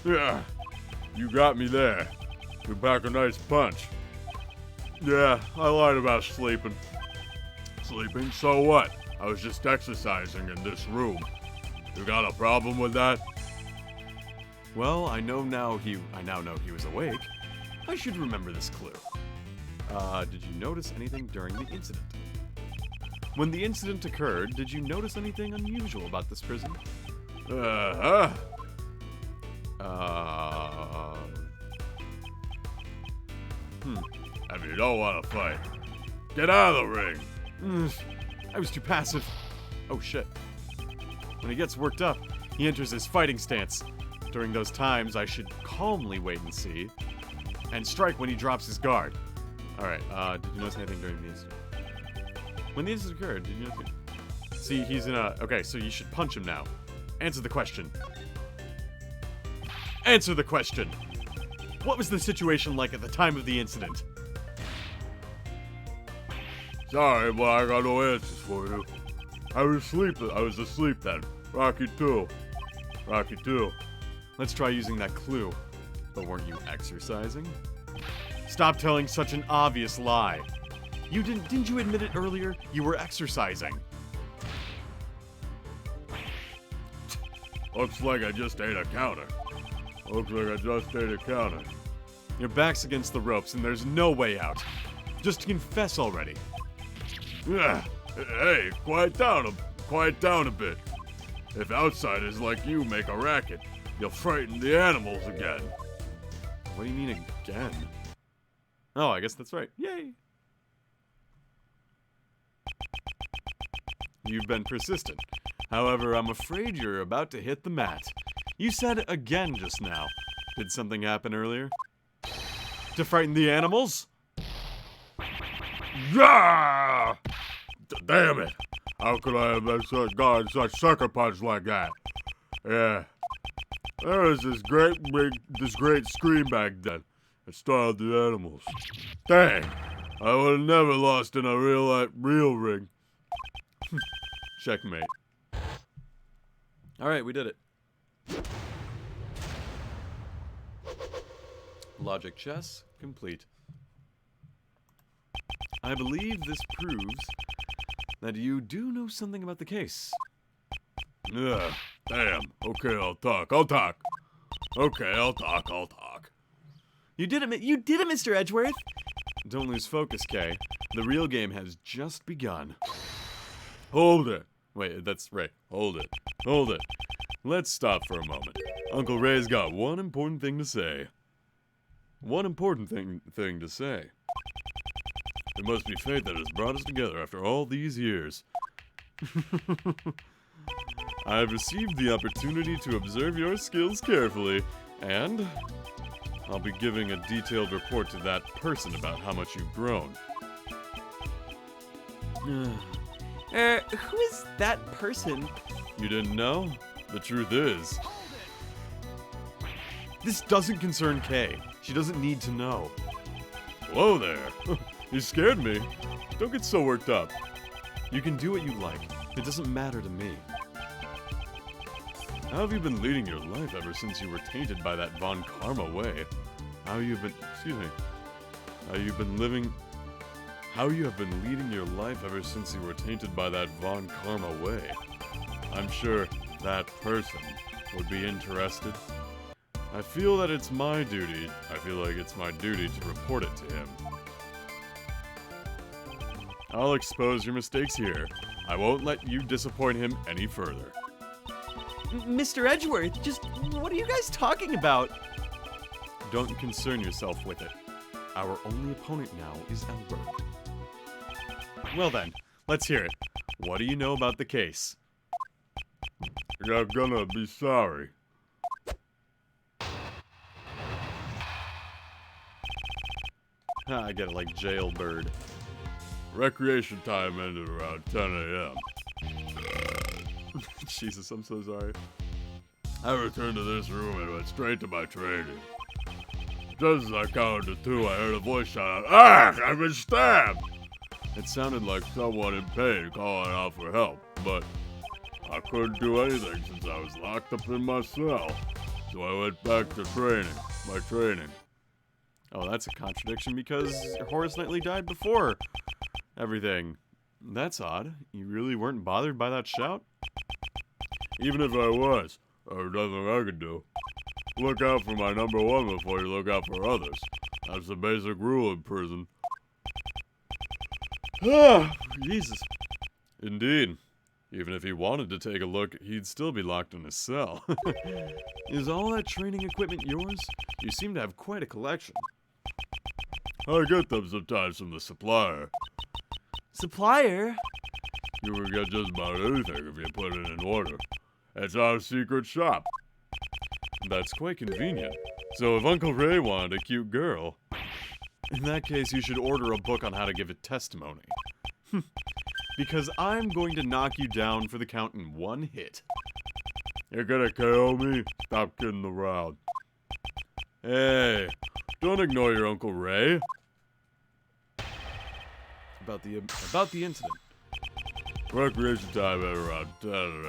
Yeah, you got me there. You pack a nice punch. Yeah, I lied about sleeping. Sleeping? So what? I was just exercising in this room. You got a problem with that? Well, I now know he was awake. I should remember this clue. Did you notice anything during the incident? When the incident occurred, did you notice anything unusual about this prison? If you don't want to fight, get out of the ring. I was too passive. Oh shit. When he gets worked up, he enters his fighting stance. During those times, I should calmly wait and see, and strike when he drops his guard. Alright, did you notice anything during the incident? When the incident occurred, did you notice anything? See, he's in a... Okay, so you should punch him now. Answer the question. Answer the question! What was the situation like at the time of the incident? Sorry, but I got no answers for you. I was asleep then. Rocky 2. Rocky 2. Let's try using that clue. But weren't you exercising? Stop telling such an obvious lie. Didn't you admit it earlier? You were exercising. Looks like I just ate a counter. Your back's against the ropes and there's no way out. Just confess already. Yeah. Hey, quiet down a bit. If outsiders like you make a racket, you'll frighten the animals again. What do you mean again? Oh, I guess that's right. Yay! You've been persistent. However, I'm afraid you're about to hit the mat. You said again just now. Did something happen earlier? To frighten the animals? Yeah! Damn it! How could I have gone such sucker punch like that? Yeah. There was this great scream back then. It startled the animals. Dang! I would have never lost in a real ring. Checkmate. Alright, we did it. Logic chess complete. I believe this proves that you do know something about the case. Yeah, damn. Okay, I'll talk. Okay, I'll talk. You did it, Mr. Edgeworth! Don't lose focus, Kay. The real game has just begun. Hold it. Wait, that's right. Hold it. Let's stop for a moment. Uncle Ray's got one important thing to say. It must be fate that has brought us together after all these years. I have received the opportunity to observe your skills carefully, and I'll be giving a detailed report to that person about how much you've grown. Who is that person? You didn't know? The truth is, this doesn't concern Kay. She doesn't need to know. Whoa there. You scared me. Don't get so worked up. You can do what you like. It doesn't matter to me. How have you been leading your life ever since you were tainted by that Von Karma way? How you have been leading your life ever since you were tainted by that Von Karma way? I'm sure that person would be interested. I feel like it's my duty to report it to him. I'll expose your mistakes here. I won't let you disappoint him any further. Mr. Edgeworth, just what are you guys talking about? Don't concern yourself with it. Our only opponent now is Albert. Well then, let's hear it. What do you know about the case? You're gonna be sorry. I get it, like jailbird. Recreation time ended around 10 a.m. Jesus, I'm so sorry. I returned to this room and went straight to my training. Just as I counted to 2, I heard a voice shout out, "Ah! I've been stabbed!" It sounded like someone in pain calling out for help, but I couldn't do anything since I was locked up in my cell. So I went back to my training. Oh, that's a contradiction because Horace Knightley died before everything. That's odd. You really weren't bothered by that shout? Even if I was, there's nothing I could do. Look out for my number one before you look out for others. That's the basic rule in prison. Ah, Jesus. Indeed. Even if he wanted to take a look, he'd still be locked in his cell. Is all that training equipment yours? You seem to have quite a collection. I get them sometimes from the supplier. Supplier? You can get just about anything if you put it in order. It's our secret shop. That's quite convenient. So if Uncle Ray wanted a cute girl, in that case you should order a book on how to give a testimony. Because I'm going to knock you down for the count in one hit. You're gonna KO me? Stop kidding around. Hey, don't ignore your Uncle Ray. About the incident. Recreation time at around 10.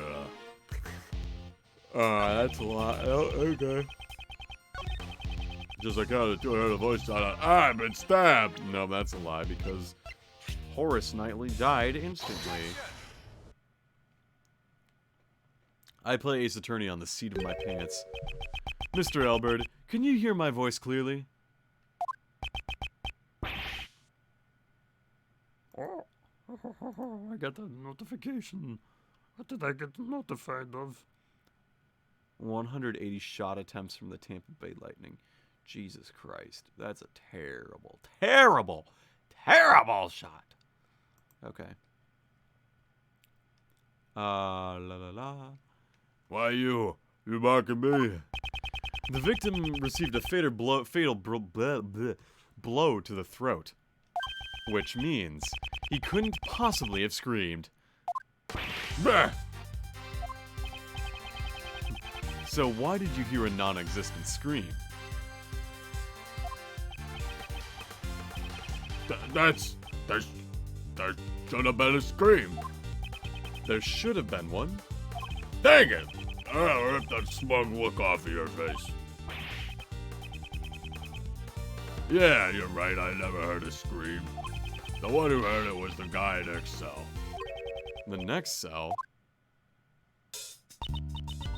That's a lot. Oh, okay. Just like how the 2 heard a voice shout out, "I've been stabbed!" No, that's a lie because Horace Knightley died instantly. I play Ace Attorney on the seat of my pants. Mr. Elbert, can you hear my voice clearly? Oh, I got a notification. What did I get notified of? 180 shot attempts from the Tampa Bay Lightning. Jesus Christ. That's a terrible, terrible, terrible shot. Okay. La la la. Why you mocking me? The victim received a fatal blow to the throat, which means he couldn't possibly have screamed. Bah! So why did you hear a non-existent scream? There should have been a scream. There should have been one. Dang it! I'll rip that smug look off of your face. Yeah, you're right, I never heard a scream. The one who heard it was the guy next cell. The next cell?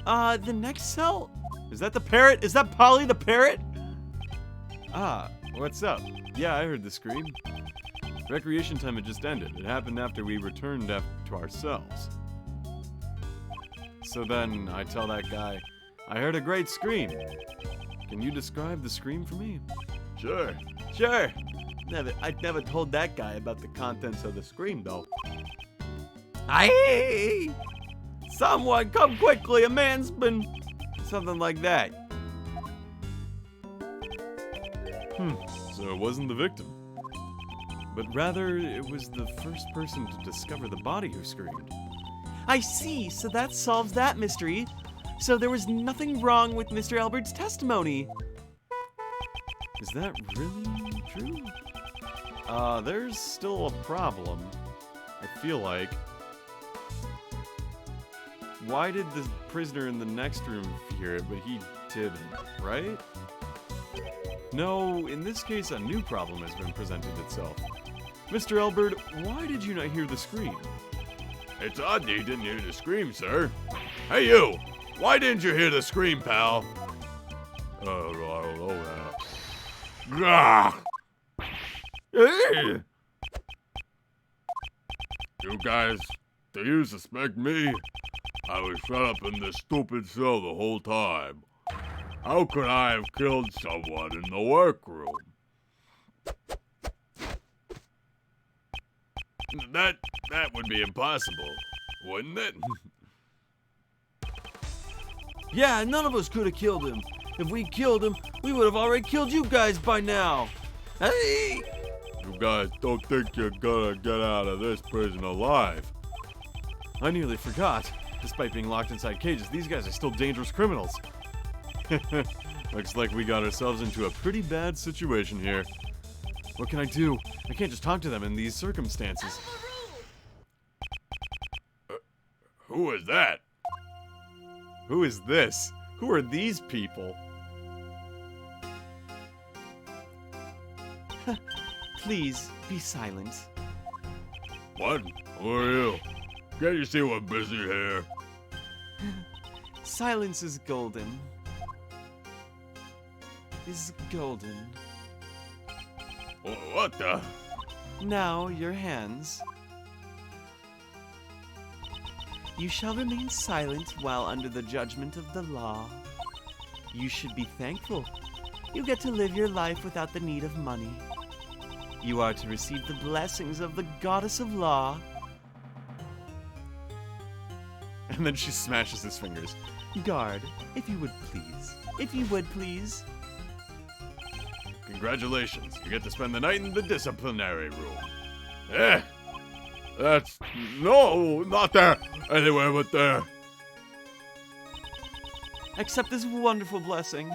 The next cell? Is that the parrot? Is that Polly the parrot? Ah, what's up? Yeah, I heard the scream. Recreation time had just ended. It happened after we returned to our cells. So then, I tell that guy, I heard a great scream. Can you describe the scream for me? Sure. Sure. I'd never told that guy about the contents of the scream, though. Aye! Someone come quickly, a man's been... Something like that. So it wasn't the victim. But rather, it was the first person to discover the body who screamed. I see, so that solves that mystery. So there was nothing wrong with Mr. Albert's testimony. Is that really true? There's still a problem, I feel like. Why did the prisoner in the next room hear it, but he didn't, right? No, in this case, a new problem has been presented itself. Mr. Elbert, why did you not hear the scream? It's odd you didn't hear the scream, sir. Hey, you! Why didn't you hear the scream, pal? I don't know now. Gah! Hey! You guys, do you suspect me? I was shut up in this stupid cell the whole time. How could I have killed someone in the workroom? That would be impossible, wouldn't it? Yeah, none of us could have killed him. If we killed him, we would have already killed you guys by now. Hey! You guys don't think you're gonna get out of this prison alive. I nearly forgot. Despite being locked inside cages, these guys are still dangerous criminals. Looks like we got ourselves into a pretty bad situation here. What can I do? I can't just talk to them in these circumstances. Who is that? Who is this? Who are these people? Please, be silent. What? Who are you? Can't you see we're busy here? Silence is golden. Is golden. What the? Now, your hands. You shall remain silent while under the judgment of the law. You should be thankful. You get to live your life without the need of money. You are to receive the blessings of the goddess of law. And then she smashes his fingers. Guard, if you would please. If you would please. Congratulations, you get to spend the night in the disciplinary room. That's... No, not there. Anywhere but there. Accept this wonderful blessing.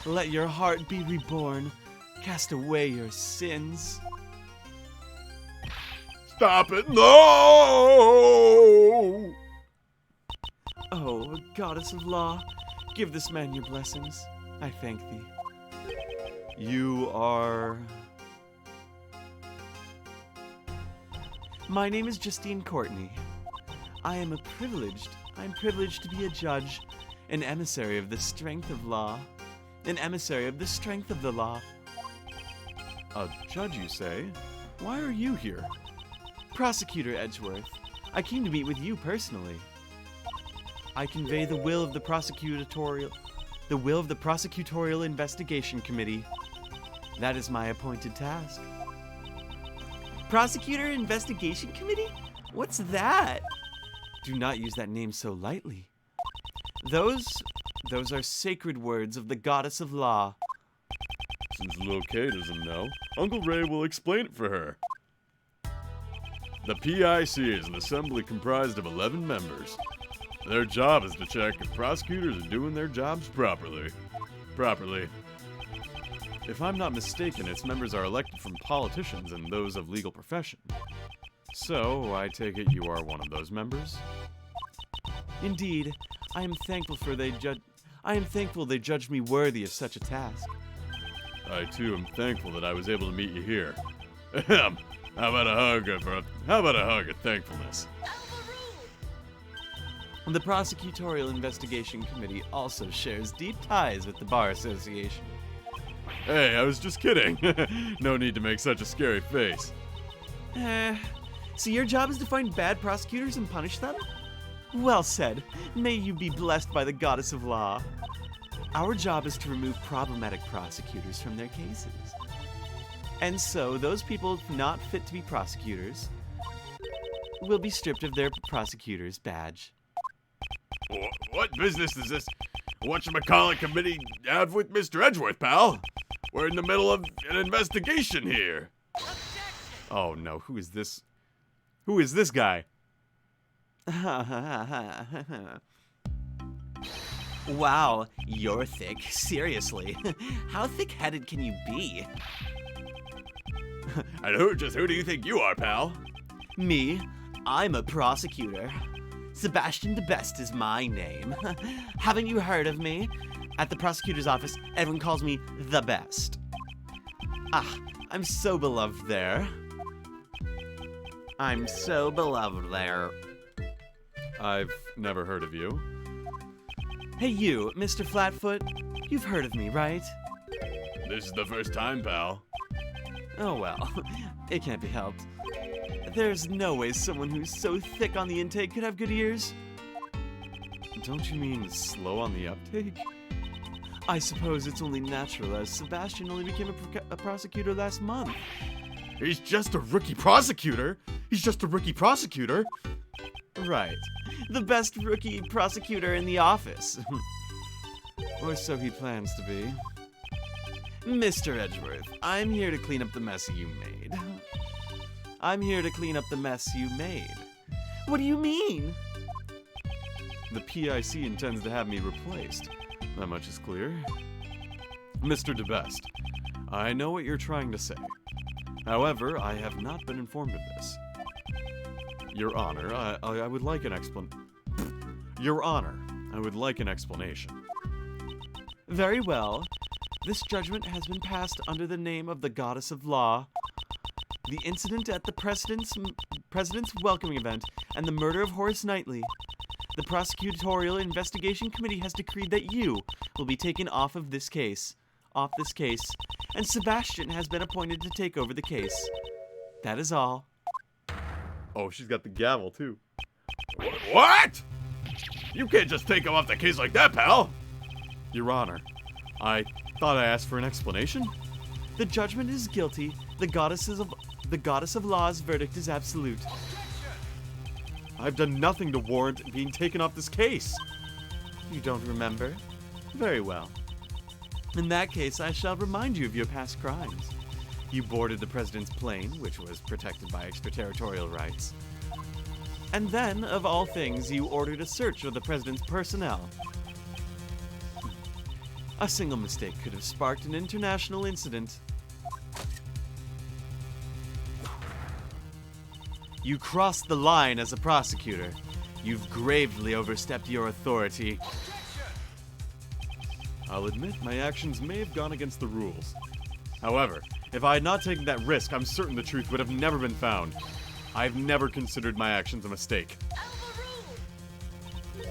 Let your heart be reborn. Cast away your sins. Stop it. No! Oh, goddess of law, give this man your blessings. I thank thee. You are... My name is Justine Courtney. I'm privileged to be a judge, an emissary of the strength of law. An emissary of the strength of the law. A judge, you say? Why are you here? Prosecutor Edgeworth, I came to meet with you personally. I convey the will of the prosecutorial investigation committee. That is my appointed task. Prosecutor Investigation Committee? What's that? Do not use that name so lightly. Those are sacred words of the goddess of law. Since little Kay doesn't know, Uncle Ray will explain it for her. The PIC is an assembly comprised of 11 members. Their job is to check if prosecutors are doing their jobs properly. If I'm not mistaken, its members are elected from politicians and those of legal profession. So, I take it you are one of those members? Indeed, I am thankful they judged me worthy of such a task. I too am thankful that I was able to meet you here. How about a hug of thankfulness? The Prosecutorial Investigation Committee also shares deep ties with the Bar Association. Hey, I was just kidding. No need to make such a scary face. So your job is to find bad prosecutors and punish them? Well said. May you be blessed by the goddess of law. Our job is to remove problematic prosecutors from their cases. And so those people not fit to be prosecutors will be stripped of their prosecutor's badge. What business does this whatchamacallit committee have with Mr. Edgeworth, pal? We're in the middle of an investigation here. Oh no, who is this? Who is this guy? Wow, you're thick. Seriously. How thick-headed can you be? And who do you think you are, pal? Me? I'm a prosecutor. Sebastian the Best is my name. Haven't you heard of me? At the prosecutor's office, everyone calls me the best. Ah, I'm so beloved there. I'm so beloved there. I've never heard of you. Hey you, Mr. Flatfoot. You've heard of me, right? This is the first time, pal. Oh well, it can't be helped. There's no way someone who's so thick on the intake could have good ears. Don't you mean slow on the uptake? I suppose it's only natural, as Sebastian only became a prosecutor last month. He's just a rookie prosecutor? He's just a rookie prosecutor? Right. The best rookie prosecutor in the office. Or so he plans to be. Mr. Edgeworth, I'm here to clean up the mess you made. What do you mean? The PIC intends to have me replaced. That much is clear. Mr. DeBest, I know what you're trying to say. However, I have not been informed of this. Your Honor, I would like an Your Honor, I would like an explanation. Very well. This judgment has been passed under the name of the Goddess of Law. The incident at the President's welcoming event and the murder of Horace Knightley. The Prosecutorial Investigation Committee has decreed that you will be taken off this case, and Sebastian has been appointed to take over the case. That is all. Oh, she's got the gavel, too. What? You can't just take him off the case like that, pal. Your Honor, I thought I asked for an explanation. The judgment is guilty. The goddess of law's verdict is absolute. I've done nothing to warrant being taken off this case. You don't remember? Very well. In that case, I shall remind you of your past crimes. You boarded the President's plane, which was protected by extraterritorial rights. And then, of all things, you ordered a search of the President's personnel. A single mistake could have sparked an international incident. You crossed the line as a prosecutor. You've gravely overstepped your authority. I'll admit my actions may have gone against the rules. However, if I had not taken that risk, I'm certain the truth would have never been found. I've never considered my actions a mistake.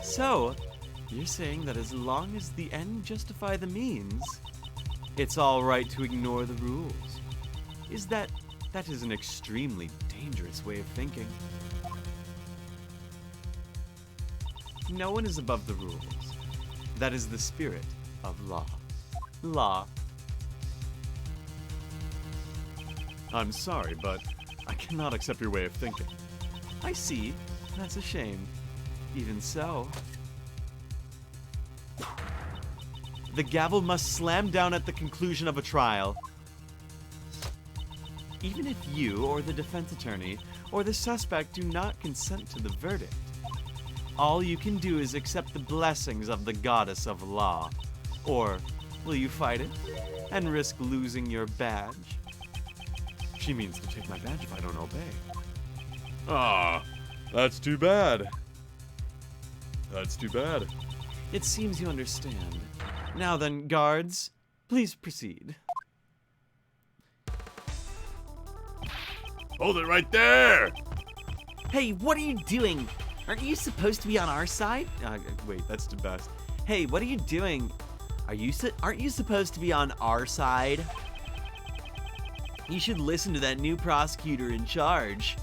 So, you're saying that as long as the end justify the means, it's all right to ignore the rules. That is an extremely dangerous way of thinking. No one is above the rules. That is the spirit of law. Law. I'm sorry, but I cannot accept your way of thinking. I see. That's a shame. Even so. The gavel must slam down at the conclusion of a trial. Even if you, or the defense attorney, or the suspect do not consent to the verdict, all you can do is accept the blessings of the goddess of law. Or will you fight it and risk losing your badge? She means to take my badge if I don't obey. Ah, that's too bad. That's too bad. It seems you understand. Now then, guards, please proceed. Hold it right there! Hey, what are you doing? Aren't you supposed to be on our side? Wait, that's the best. Hey, what are you doing? Aren't you supposed to be on our side? You should listen to that new prosecutor in charge.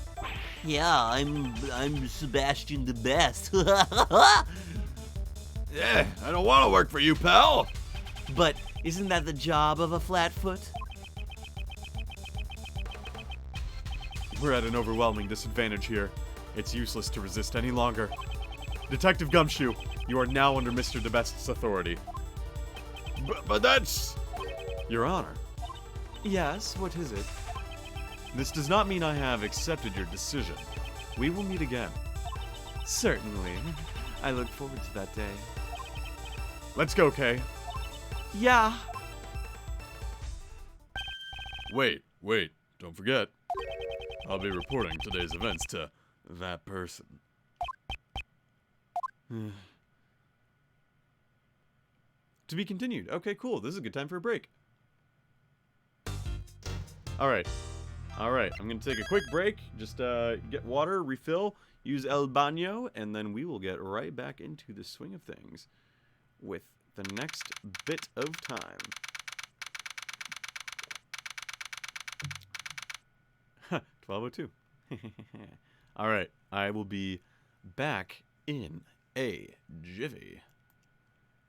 Yeah, I'm Sebastian the Best. Yeah, I don't want to work for you, pal! But isn't that the job of a flatfoot? We're at an overwhelming disadvantage here. It's useless to resist any longer. Detective Gumshoe, you are now under Mr. DeBest's authority. But that's... Your Honor, Yes, what is it? this does not mean I have accepted your decision. We will meet again. Certainly. I look forward to that day. Let's go, Kay. Yeah. Wait, don't forget. I'll be reporting today's events to that person. To be continued. Okay, cool. This is a good time for a break. Alright. Alright, I'm going to take a quick break. Just get water, refill, use El Baño, and then we will get right back into the swing of things with the next bit of time. 12:02. Alright, I will be back in a jiffy.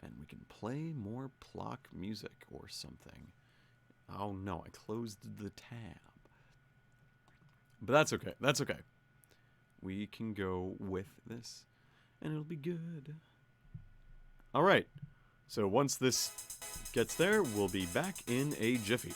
And we can play more Plock music or something. Oh no, I closed the tab. But that's okay, that's okay. We can go with this, and it'll be good. Alright, so once this gets there, we'll be back in a jiffy.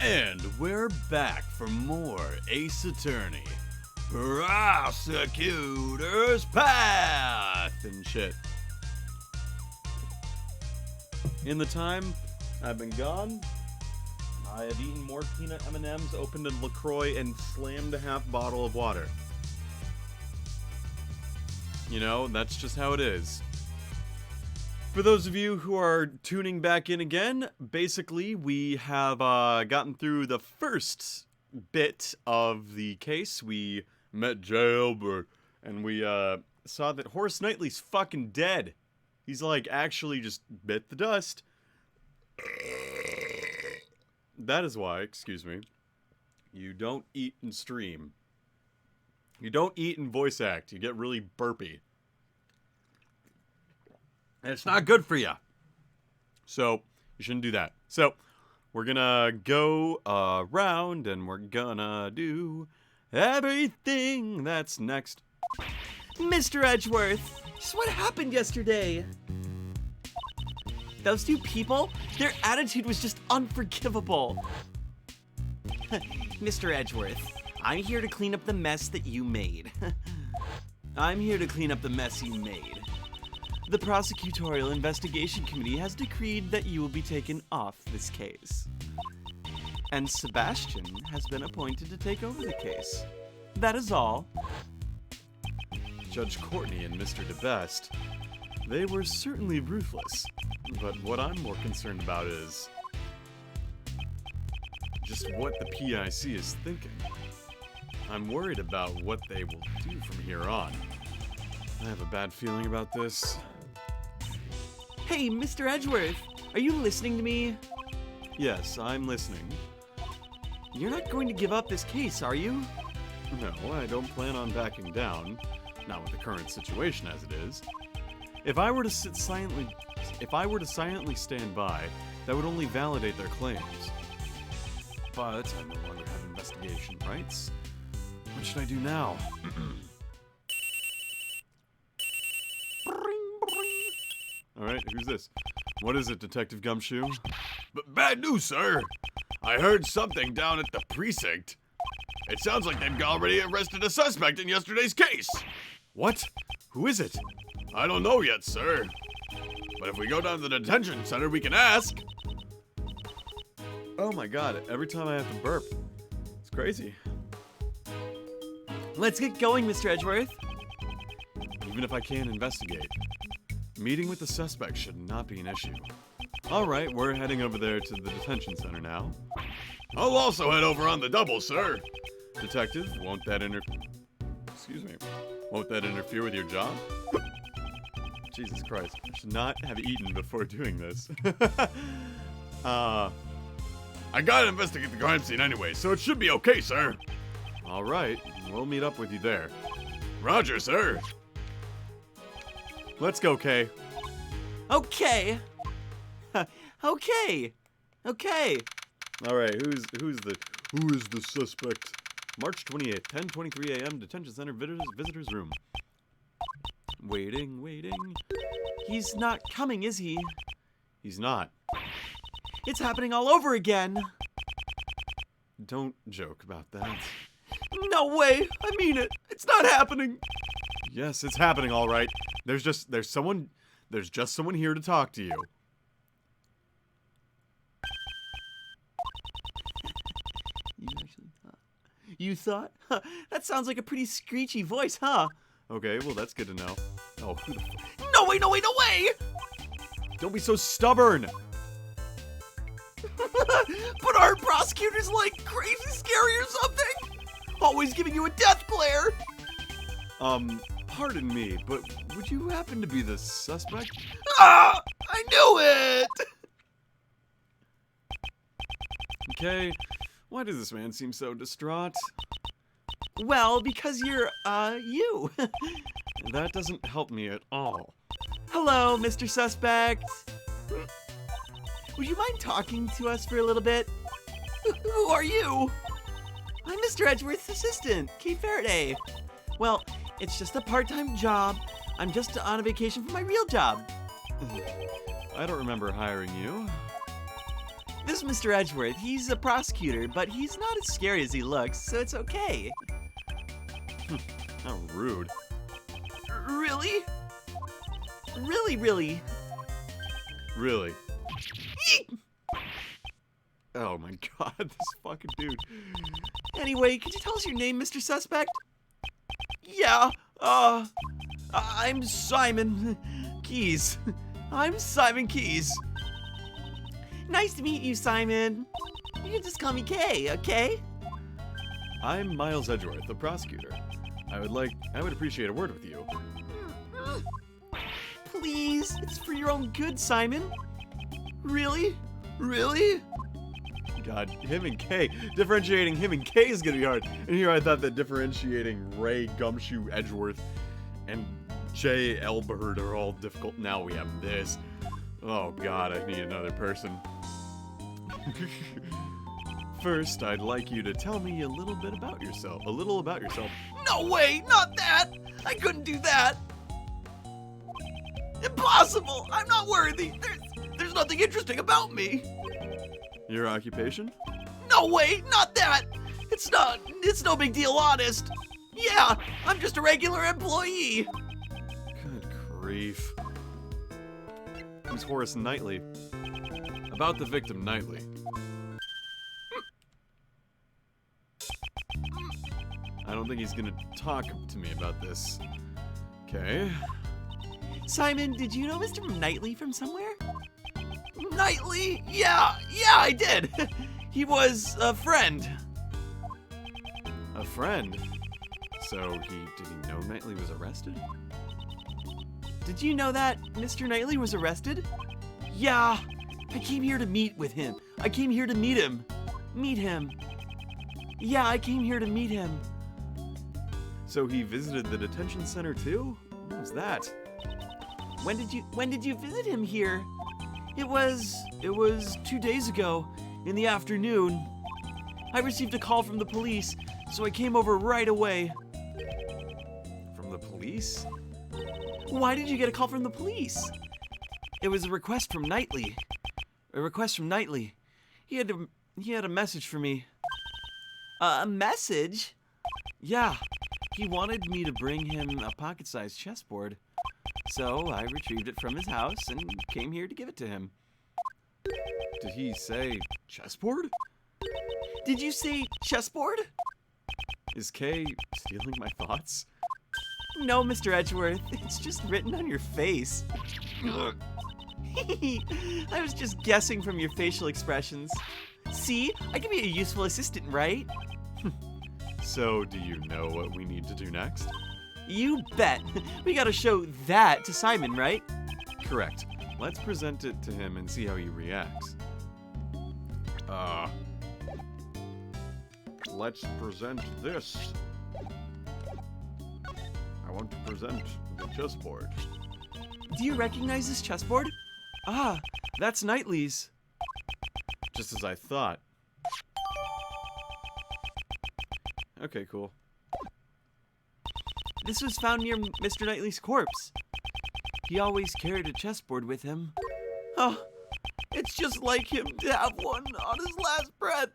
And we're back for more Ace Attorney. Prosecutor's Path and shit. In the time I've been gone, I have eaten more peanut M&Ms, opened a LaCroix, and slammed a half bottle of water. You know, that's just how it is. For those of you who are tuning back in again, basically we have gotten through the first bit of the case. We met Jailbird, and we saw that Horace Knightley's fucking dead. He's like actually just bit the dust. That is why, excuse me, you don't eat and stream. You don't eat and voice act. You get really burpy. And it's not good for you. So, you shouldn't do that. So, we're gonna go around and we're gonna do everything that's next. Mr. Edgeworth, just what happened yesterday? Those two people, their attitude was just unforgivable. Mr. Edgeworth, I'm here to clean up the mess that you made. I'm here to clean up the mess you made. The Prosecutorial Investigation Committee has decreed that you will be taken off this case. And Sebastian has been appointed to take over the case. That is all. Judge Courtney and Mr. DeBest, they were certainly ruthless. But what I'm more concerned about is just what the PIC is thinking. I'm worried about what they will do from here on. I have a bad feeling about this. Hey, Mr. Edgeworth, are you listening to me? Yes, I'm listening. You're not going to give up this case, are you? No, I don't plan on backing down. Not with the current situation as it is. If I were to silently stand by, that would only validate their claims. But I no longer have investigation rights. What should I do now? Alright, who's this? What is it, Detective Gumshoe? But bad news, sir. I heard something down at the precinct. It sounds like they've already arrested a suspect in yesterday's case. What? Who is it? I don't know yet, sir. But if we go down to the detention center, we can ask. Oh my god, every time I have to burp. It's crazy. Let's get going, Mr. Edgeworth. Even if I can't investigate, meeting with the suspect should not be an issue. Alright, we're heading over there to the detention center now. I'll also head over on the double, sir. Detective, won't that interfere with your job? Jesus Christ, I should not have eaten before doing this. I gotta investigate the crime scene anyway, so it should be okay, sir. Alright, we'll meet up with you there. Roger, sir. Let's go, Kay. Okay. Okay. Alright, who is the suspect? March 28th, 10:23 a.m., detention center visitors room. Waiting. He's not coming, is he? He's not. It's happening all over again. Don't joke about that. No way. I mean it. It's not happening. Yes, it's happening, all right. There's just someone here to talk to you. You thought? Huh, that sounds like a pretty screechy voice, huh? Okay, well, that's good to know. Oh, who the fuck? No way! Don't be so stubborn! But aren't prosecutors like crazy scary or something? Always giving you a death glare! Pardon me, but would you happen to be the suspect? Ah! I knew it! Okay, why does this man seem so distraught? Well, because you're, you. That doesn't help me at all. Hello, Mr. Suspect. Would you mind talking to us for a little bit? Who are you? I'm Mr. Edgeworth's assistant, Kay Faraday. Well, it's just a part-time job. I'm just on a vacation from my real job. I don't remember hiring you. This is Mr. Edgeworth. He's a prosecutor, but he's not as scary as he looks, so it's okay. How rude. Really? Really? Really. Oh my god, this fucking dude. Anyway, could you tell us your name, Mr. Suspect? Yeah, I'm Simon Keys. I'm Simon Keys. Nice to meet you, Simon. You can just call me Kay, okay? I'm Miles Edgeworth, the prosecutor. I would appreciate a word with you. Please, it's for your own good, Simon. Really? God, him and Kay. Differentiating him and Kay is gonna be hard. And here I thought that differentiating Ray Gumshoe Edgeworth and Jay Elbert are all difficult. Now we have this. Oh god, I need another person. First, I'd like you to tell me a little about yourself. No way, not that! I couldn't do that! Impossible! I'm not worthy! There's nothing interesting about me! Your occupation? No way, not that! It's no big deal, honest! Yeah, I'm just a regular employee! Good grief. Who's Horace Knightley? About the victim, Knightley. I don't think he's gonna talk to me about this. Okay. Simon, did you know Mr. Knightley from somewhere? Knightley? Yeah, I did! He was a friend. A friend? So did he know Knightley was arrested? Did you know that Mr. Knightley was arrested? Yeah, I came here to meet with him. I came here to meet him. Meet him. Yeah, I came here to meet him. So he visited the detention center too? What was that? When did you visit him here? It was 2 days ago, in the afternoon. I received a call from the police, so I came over right away. From the police? Why did you get a call from the police? It was a request from Knightley. He had a message for me. A message? Yeah, he wanted me to bring him a pocket-sized chessboard. So I retrieved it from his house and came here to give it to him. Did he say chessboard? Did you say chessboard? Is Kay stealing my thoughts? No, Mr. Edgeworth. It's just written on your face. I was just guessing from your facial expressions. See? I can be a useful assistant, right? So, do you know what we need to do next? You bet. We gotta show that to Simon, right? Correct. Let's present it to him and see how he reacts. Let's present this. I want to present the chessboard. Do you recognize this chessboard? Ah, that's Knightley's. Just as I thought. Okay, cool. This was found near Mr. Knightley's corpse. He always carried a chessboard with him. Oh, it's just like him to have one on his last breath.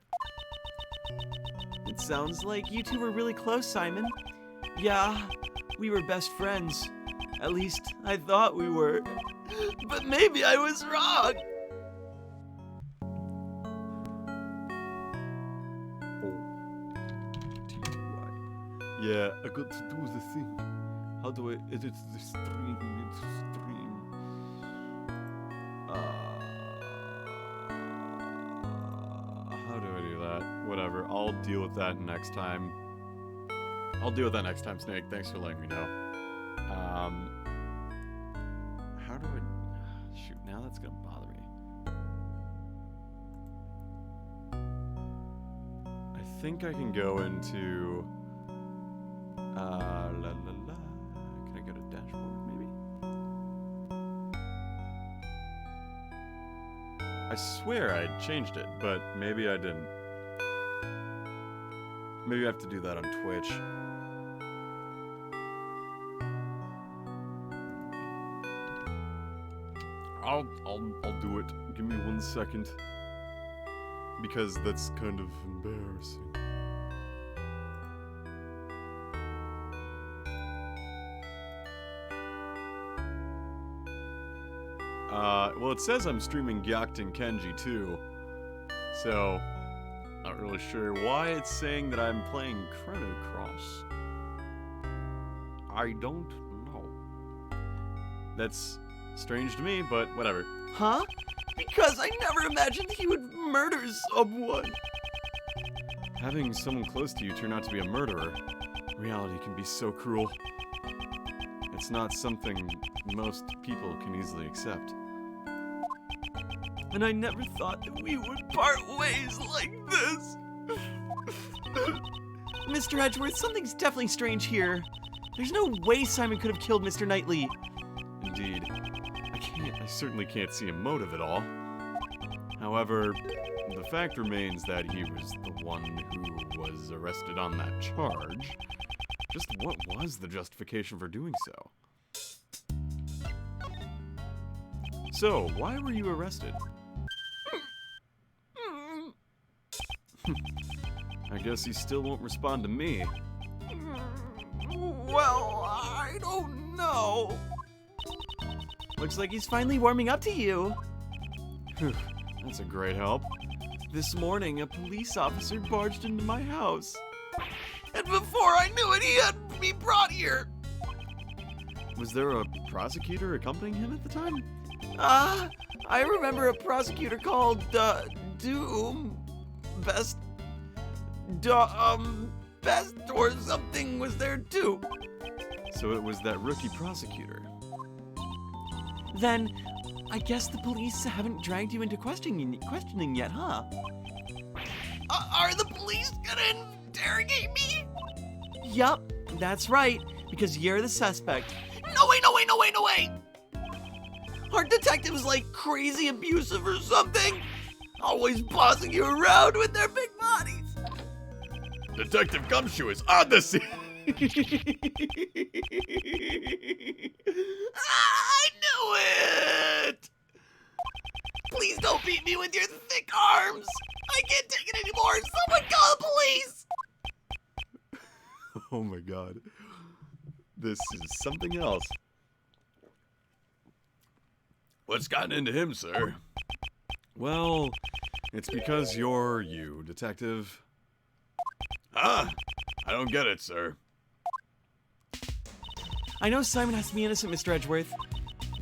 It sounds like you two were really close, Simon. Yeah, we were best friends. At least I thought we were. But maybe I was wrong. Yeah, I got to do the thing. How do I edit the stream? How do I do that? Whatever. I'll deal with that next time. Snake. Thanks for letting me know. How do I... Shoot, now that's gonna bother me. I think I can go into... Can I go to dashboard, maybe? I swear I changed it, but maybe I didn't. Maybe I have to do that on Twitch. I'll do it. Give me 1 second. because that's kind of embarrassing. Well, it says I'm streaming Gyakuten Kenji too, so not really sure why it's saying that I'm playing Chrono Cross. I don't know. That's strange to me, but whatever. Huh? Because I never imagined he would murder someone. Having someone close to you turn out to be a murderer, reality can be so cruel. It's not something most people can easily accept. And I never thought that we would part ways like this. Mr. Edgeworth, something's definitely strange here. There's no way Simon could have killed Mr. Knightley. Indeed. I certainly can't see a motive at all. However, the fact remains that he was the one who was arrested on that charge. Just what was the justification for doing so? So, why were you arrested? I guess he still won't respond to me. Well, I don't know. Looks like he's finally warming up to you. Phew, that's a great help. This morning, a police officer barged into my house. And before I knew it, he had me brought here. Was there a prosecutor accompanying him at the time? I remember a prosecutor called, Doom. Best or something was there too. So it was that rookie prosecutor. Then, I guess the police haven't dragged you into questioning yet, huh? Are the police gonna interrogate me? Yup, that's right, because you're the suspect. No way! Aren't detectives like crazy abusive or something? Always bossing you around with their big bodies. Detective Gumshoe is on the scene. I knew it! Please don't beat me with your thick arms. I can't take it anymore. Someone call the police. Oh my god. This is something else. What's gotten into him, sir? Well, it's because you're you, detective. Huh? I don't get it, sir. I know Simon has to be innocent, Mr. Edgeworth.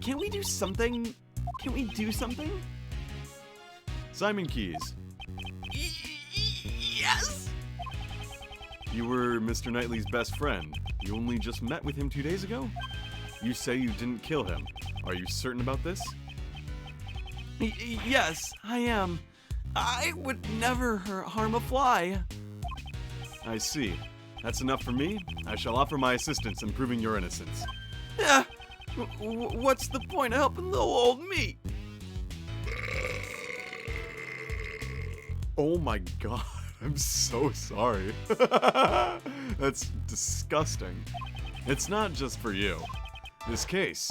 Can't we do something? Simon Keys, Yes! you were Mr. Knightley's best friend. You only just met with him 2 days ago? You say you didn't kill him. Are you certain about this? Yes, I am. I would never harm a fly. I see. That's enough for me. I shall offer my assistance in proving your innocence. What's the point of helping little old me? Oh my god, I'm so sorry. That's disgusting. It's not just for you. This case,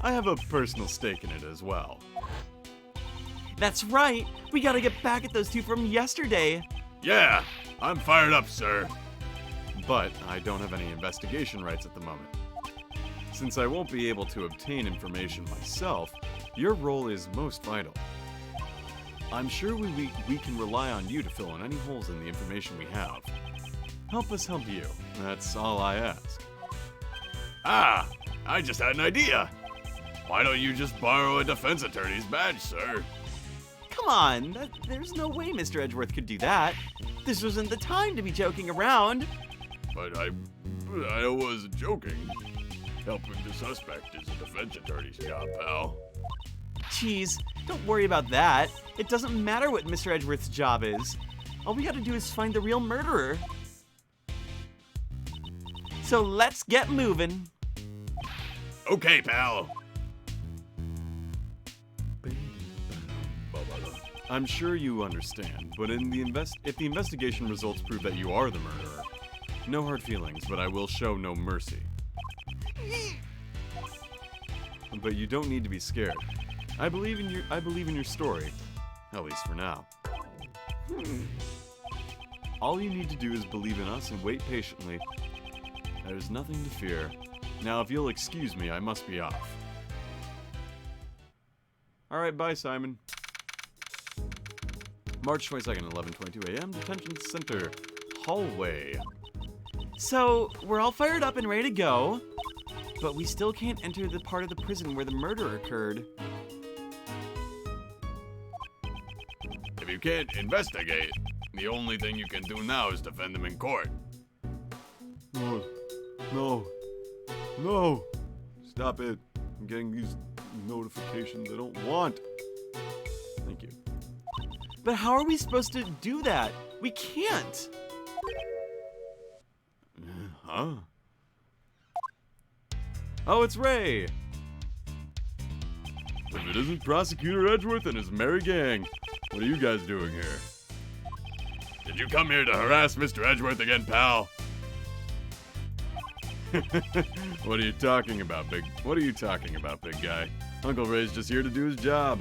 I have a personal stake in it as well. That's right. We gotta get back at those two from yesterday. Yeah, I'm fired up, sir. But I don't have any investigation rights at the moment. Since I won't be able to obtain information myself, your role is most vital. I'm sure we can rely on you to fill in any holes in the information we have. Help us help you. That's all I ask. Ah, I just had an idea. Why don't you just borrow a defense attorney's badge, sir? Come on, there's no way Mr. Edgeworth could do that. This wasn't the time to be joking around. But I wasn't joking. Helping the suspect is a defense attorney's job, pal. Jeez, don't worry about that. It doesn't matter what Mr. Edgeworth's job is. All we gotta do is find the real murderer. So let's get moving. Okay, pal. I'm sure you understand, but if the investigation results prove that you are the murderer, no hard feelings, but I will show no mercy. But you don't need to be scared. I believe in your story, at least for now. All you need to do is believe in us and wait patiently. There's nothing to fear. Now, if you'll excuse me, I must be off. Alright, bye, Simon. March 22nd, 11:22 a.m., Detention Center. Hallway. So, we're all fired up and ready to go, but we still can't enter the part of the prison where the murder occurred. If you can't investigate, the only thing you can do now is defend them in court. No. No. No. Stop it. I'm getting these notifications I don't want. Thank you. But how are we supposed to do that? We can't! Huh? Oh, it's Ray! If it isn't Prosecutor Edgeworth and his merry gang, what are you guys doing here? Did you come here to harass Mr. Edgeworth again, pal? What are you talking about, big guy? Uncle Ray's just here to do his job.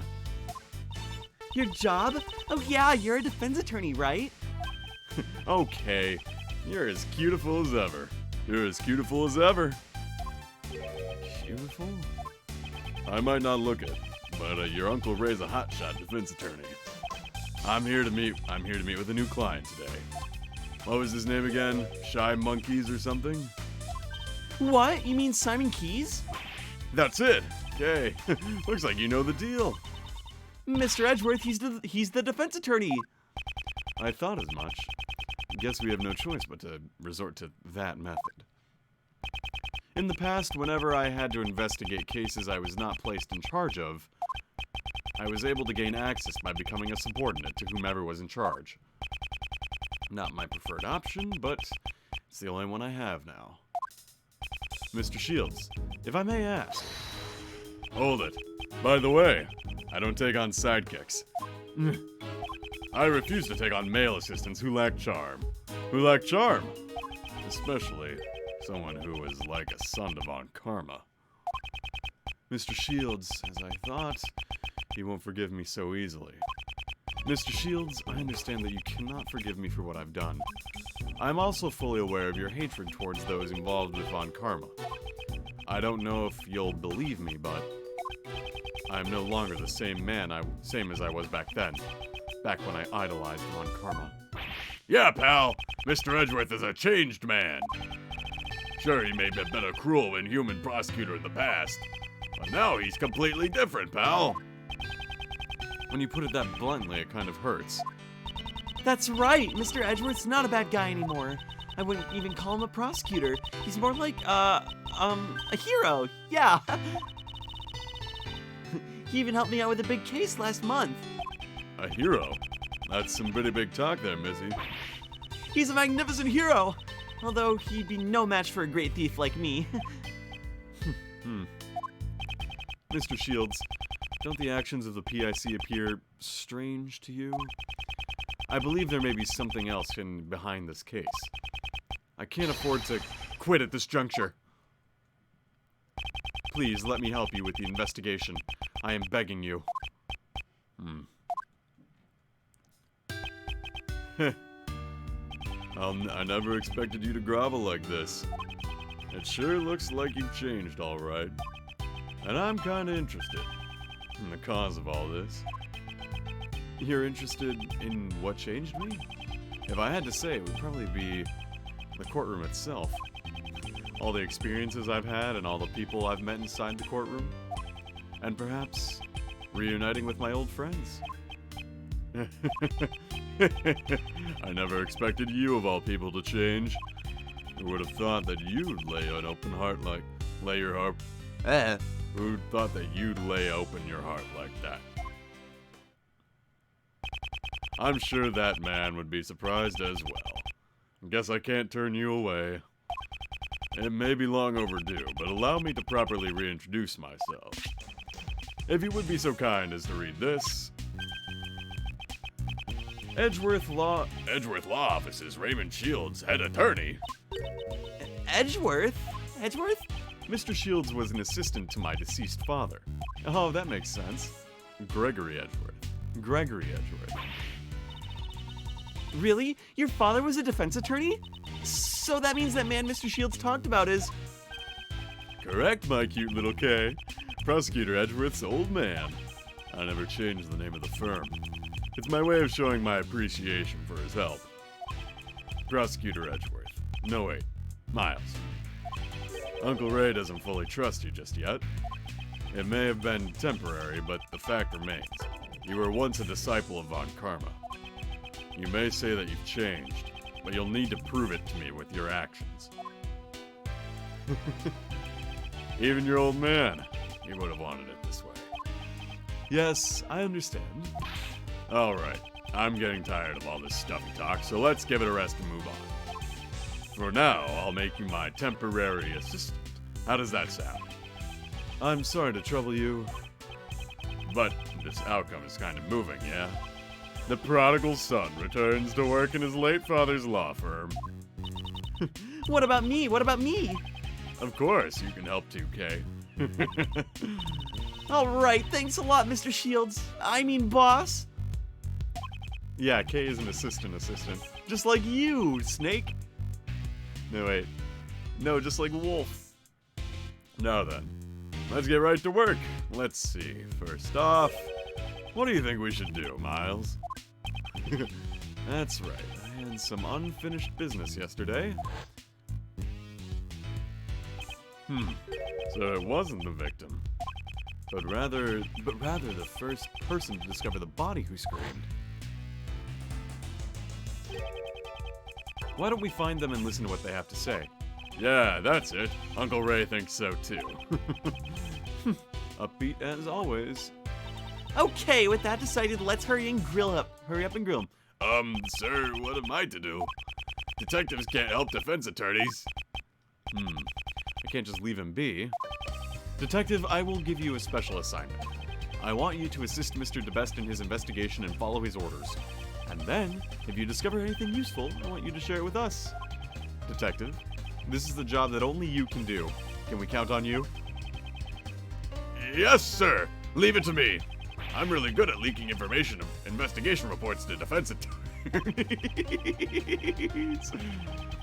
Your job? Oh yeah, you're a defense attorney, right? Okay, you're as beautiful as ever. You're as beautiful as ever. Beautiful? I might not look it, but your Uncle Ray's a hotshot defense attorney. I'm here to meet with a new client today. What was his name again? Shy Monkeys or something? What? You mean Simon Keys? That's it. Okay. Looks like you know the deal. Mr. Edgeworth, he's the defense attorney. I thought as much. Guess we have no choice but to resort to that method. In the past, whenever I had to investigate cases I was not placed in charge of, I was able to gain access by becoming a subordinate to whomever was in charge. Not my preferred option, but it's the only one I have now. Mr. Shields, if I may ask. Hold it. By the way, I don't take on sidekicks. I refuse to take on male assistants who lack charm. Especially someone who is like a son of Von Karma. Mr. Shields, as I thought, he won't forgive me so easily. Mr. Shields, I understand that you cannot forgive me for what I've done. I'm also fully aware of your hatred towards those involved with Von Karma. I don't know if you'll believe me, but I'm no longer the same as I was back then. Back when I idolized Von Karma. Yeah, pal. Mr. Edgeworth is a changed man. Sure, he may have been a cruel, inhuman prosecutor in the past, but now he's completely different, pal. When you put it that bluntly, it kind of hurts. That's right, Mr. Edgeworth's not a bad guy anymore. I wouldn't even call him a prosecutor. He's more like, a hero, yeah. He even helped me out with a big case last month. A hero? That's some pretty big talk there, Missy. He's a magnificent hero, although he'd be no match for a great thief like me. Mr. Shields, don't the actions of the PIC appear strange to you? I believe there may be something else behind this case. I can't afford to quit at this juncture. Please let me help you with the investigation. I am begging you. I never expected you to grovel like this. It sure looks like you've changed, all right. And I'm kind of interested in the cause of all this. You're interested in what changed me? If I had to say, it would probably be the courtroom itself. All the experiences I've had and all the people I've met inside the courtroom. And perhaps reuniting with my old friends. I never expected you, of all people, to change. Who would have thought that you'd lay an open heart like... lay your heart... Who thought that you'd lay open your heart like that? I'm sure that man would be surprised as well. Guess I can't turn you away. It may be long overdue, but allow me to properly reintroduce myself. If you would be so kind as to read this... Edgeworth Law Office's Raymond Shields, head attorney. Edgeworth? Edgeworth? Mr. Shields was an assistant to my deceased father. Oh, that makes sense. Gregory Edgeworth. Really? Your father was a defense attorney? So that means that man Mr. Shields talked about is... Correct, my cute little K. Prosecutor Edgeworth's old man. I never changed the name of the firm. It's my way of showing my appreciation for his help. Prosecutor Edgeworth. No, wait. Miles. Uncle Ray doesn't fully trust you just yet. It may have been temporary, but the fact remains. You were once a disciple of Von Karma. You may say that you've changed, but you'll need to prove it to me with your actions. Even your old man, he would have wanted it this way. Yes, I understand. Alright, I'm getting tired of all this stuffy talk, so let's give it a rest and move on. For now, I'll make you my temporary assistant. How does that sound? I'm sorry to trouble you. But this outcome is kind of moving, yeah? The prodigal son returns to work in his late father's law firm. What about me? What about me? Of course, you can help too, Kay. All right, thanks a lot, Mr. Shields. I mean, boss. Yeah, Kay is an assistant. Just like you, Snake. No, wait. No, just like Wolf. Now then, let's get right to work. Let's see. First off, what do you think we should do, Miles? That's right. I had some unfinished business yesterday. So it wasn't the victim. But rather the first person to discover the body who screamed. Why don't we find them and listen to what they have to say? Yeah, that's it. Uncle Ray thinks so too. Upbeat as always. Okay, with that decided, let's hurry up and grill him. Sir, what am I to do? Detectives can't help defense attorneys. I can't just leave him be. Detective, I will give you a special assignment. I want you to assist Mr. DeBest in his investigation and follow his orders. And then, if you discover anything useful, I want you to share it with us. Detective, this is the job that only you can do. Can we count on you? Yes, sir. Leave it to me. I'm really good at leaking information of investigation reports to defense attorneys.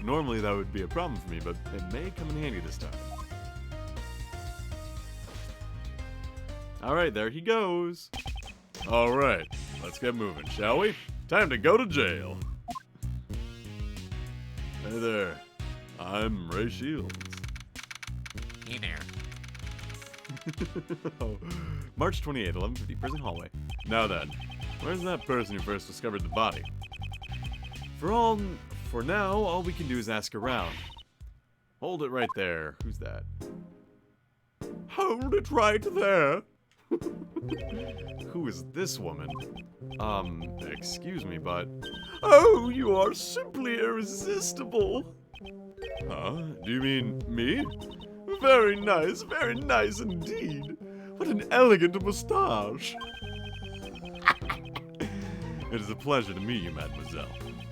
Normally that would be a problem for me, but it may come in handy this time. Alright, there he goes. Alright, let's get moving, shall we? Time to go to jail. Hey there, I'm Ray Shields. Hey there. March 28, 1150 Prison Hallway. Now then, where's that person who first discovered the body? For now, all we can do is ask around. Hold it right there. Who's that? Hold it right there. Who is this woman? Excuse me, but... Oh, you are simply irresistible. Huh? Do you mean me? Very nice indeed. What an elegant moustache. It is a pleasure to meet you, mademoiselle.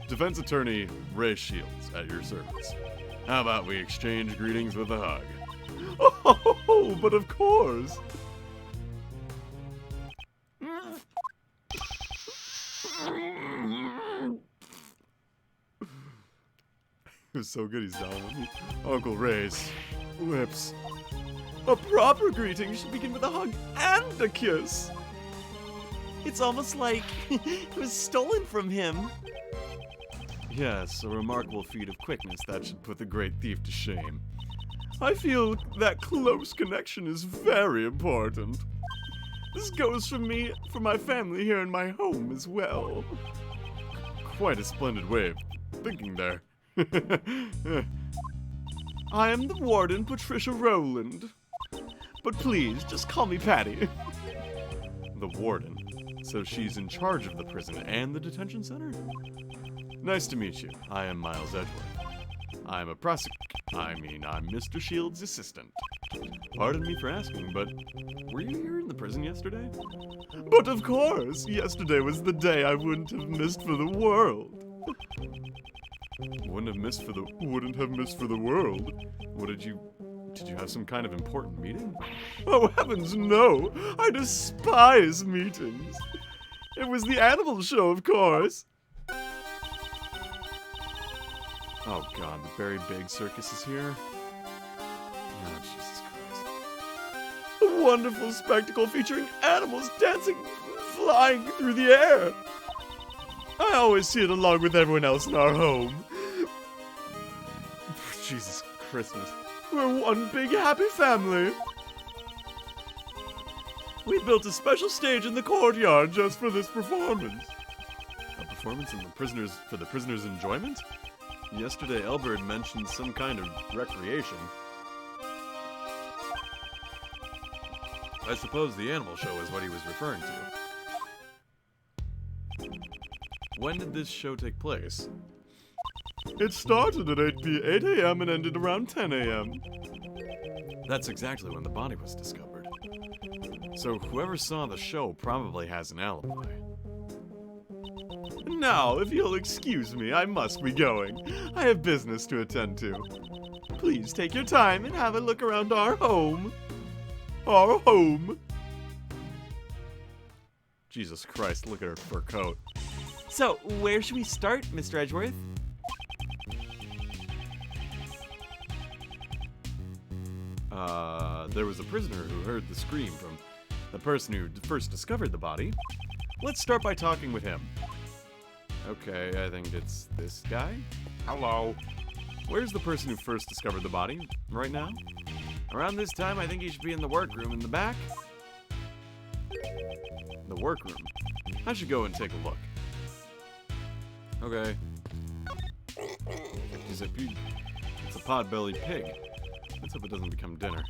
Defense attorney Ray Shields at your service. How about we exchange greetings with a hug? Oh, but of course. It was so good he's down with me. Uncle Ray's lips. A proper greeting should begin with a hug and a kiss. It's almost like it was stolen from him. Yes, a remarkable feat of quickness that should put the great thief to shame. I feel that close connection is very important. This goes for me, for my family here in my home as well. Quite a splendid way of thinking there. I am the warden, Patricia Rowland. But please, just call me Patty. The warden. So she's in charge of the prison and the detention center? Nice to meet you. I am Miles Edgeworth. I'm Mr. Shields' assistant. Pardon me for asking, but were you here in the prison yesterday? But of course, yesterday was the day I wouldn't have missed for the world. Wouldn't have missed for the world? Did you have some kind of important meeting? Oh heavens no! I despise meetings. It was the animal show, of course. Oh god, the Very Big Circus is here? Oh, Jesus Christ. A wonderful spectacle featuring animals dancing, flying through the air. I always see it along with everyone else in our home. Jesus Christmas. We're one big happy family. We built a special stage in the courtyard just for this performance. A performance for the prisoners' enjoyment? Yesterday, Elbert mentioned some kind of recreation. I suppose the animal show is what he was referring to. When did this show take place? It started at 8 a.m. and ended around 10 a.m. That's exactly when the body was discovered. So whoever saw the show probably has an alibi. Now, if you'll excuse me, I must be going. I have business to attend to. Please take your time and have a look around our home. Our home. Jesus Christ, look at her fur coat. So, where should we start, Mr. Edgeworth? There was a prisoner who heard the scream from the person who first discovered the body. Let's start by talking with him. Okay, I think it's this guy. Hello. Where's the person who first discovered the body? Right now? Around this time, I think he should be in the workroom in the back. The workroom. I should go and take a look. Okay. It's a pot-bellied pig. Let's hope it doesn't become dinner.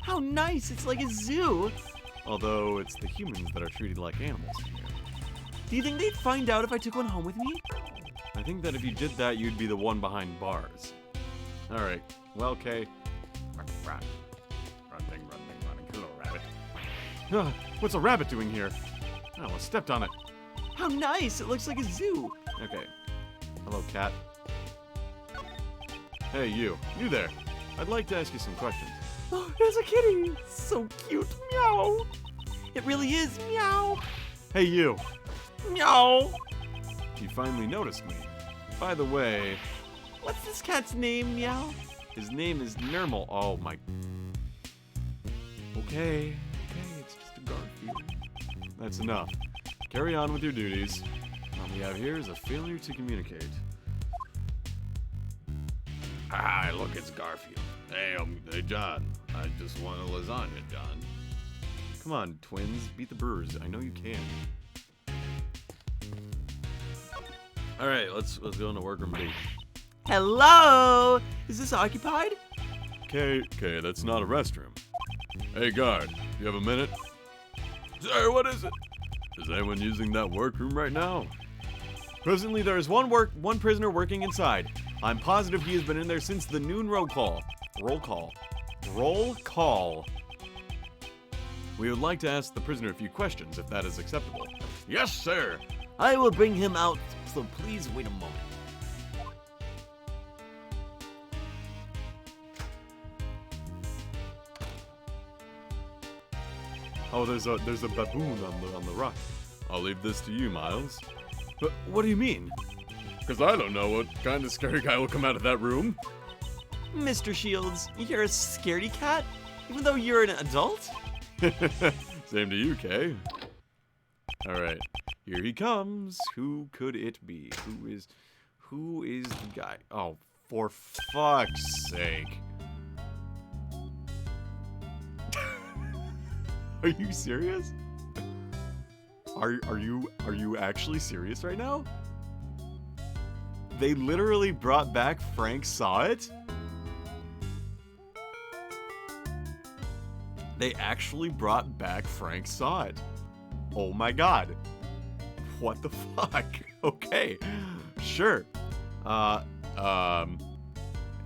How nice! It's like a zoo! Although it's the humans that are treated like animals. Do you think they'd find out if I took one home with me? I think that if you did that, you'd be the one behind bars. Alright. Well, Kay. Run. Running. Hello, rabbit. Ah, what's a rabbit doing here? Oh, I stepped on it. How nice! It looks like a zoo! Okay. Hello, cat. Hey, you. You there. I'd like to ask you some questions. Oh, there's a kitty! So cute! Meow! It really is! Meow! Hey, you. Meow! You finally noticed me. By the way, What's this cat's name, Meow? his name is Nermal. Oh, my... Okay, it's just a Garfield. That's enough. Carry on with your duties. All we have here is a failure to communicate. Ah, look, it's Garfield. Hey, John. I just want a lasagna, John. Come on, twins, beat the Brewers. I know you can. All right, let's go into workroom B. Hello! Is this occupied? Okay, that's not a restroom. Hey, guard, you have a minute? Sir, what is it? Is anyone using that workroom right now? Presently, there is one prisoner working inside. I'm positive he has been in there since the noon roll call. Roll call. We would like to ask the prisoner a few questions, if that is acceptable. Yes, sir. I will bring him out, so please wait a moment. Oh, there's a baboon on the rock. I'll leave this to you, Miles. But what do you mean? Because I don't know what kind of scary guy will come out of that room. Mr. Shields, you're a scaredy cat? Even though you're an adult? Same to you, Kay. Alright, here he comes. Who could it be? Who is the guy? Oh, for fuck's sake. Are you serious? Are you actually serious right now? They literally brought back Frank Saw It? They actually brought back Frank Saw It. Oh my god. What the fuck? Okay. Sure.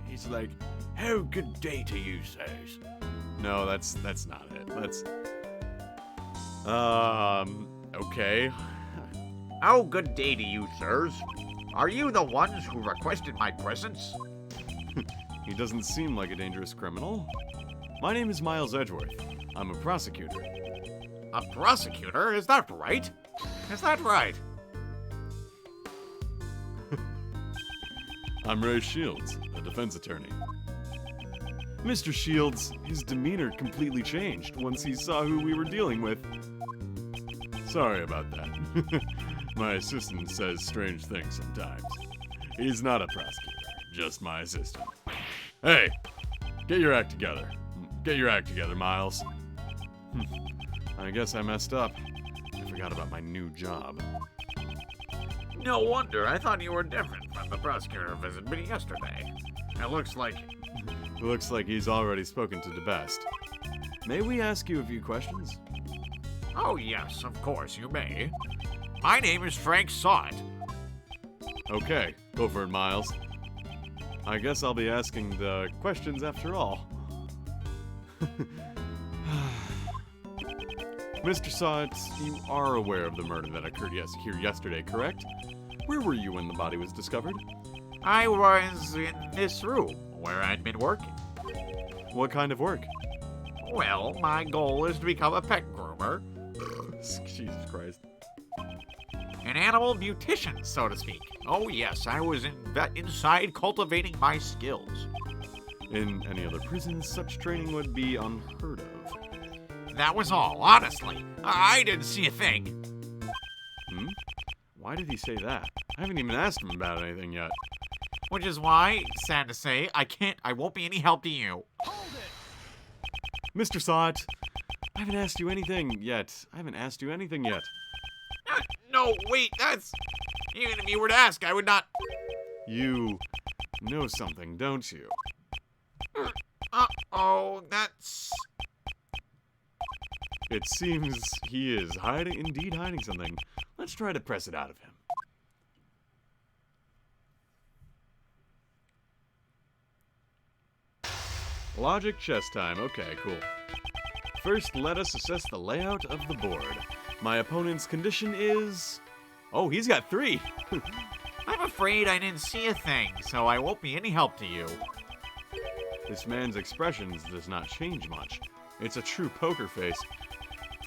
He's like, "Oh, good day to you, sirs." No, that's not it. Okay. Oh, good day to you, sirs. Are you the ones who requested my presence? He doesn't seem like a dangerous criminal. My name is Miles Edgeworth. I'm a prosecutor. A prosecutor? Is that right? Is that right? I'm Ray Shields, a defense attorney. Mr. Shields, his demeanor completely changed once he saw who we were dealing with. Sorry about that. My assistant says strange things sometimes. He's not a prosecutor, just my assistant. Hey, get your act together. Get your act together, Miles. I guess I messed up. I forgot about my new job. No wonder. I thought you were different from the prosecutor visited me yesterday. It looks like... Looks like he's already spoken to the best. May we ask you a few questions? Oh, yes, of course, you may. My name is Frank Sott. Okay, go for it, Miles. I guess I'll be asking the questions after all. Mr. Sott, you are aware of the murder that occurred here yesterday, correct? Where were you when the body was discovered? I was in this room where I'd been working. What kind of work? Well, my goal is to become a pet groomer. Jesus Christ. An animal beautician, so to speak. Oh yes, I was inside cultivating my skills. In any other prisons, such training would be unheard of. That was all, honestly. I didn't see a thing. Why did he say that? I haven't even asked him about anything yet. Which is why, sad to say, I won't be any help to you. Mr. Sott, I haven't asked you anything yet. No, wait, that's... Even if you were to ask, I would not... You know something, don't you? Uh-oh, that's... It seems he is indeed hiding something. Let's try to press it out of him. Logic chess time. Okay, cool. First, let us assess the layout of the board. My opponent's condition is... Oh, he's got 3. I'm afraid I didn't see a thing, so I won't be any help to you. This man's expressions does not change much. It's a true poker face.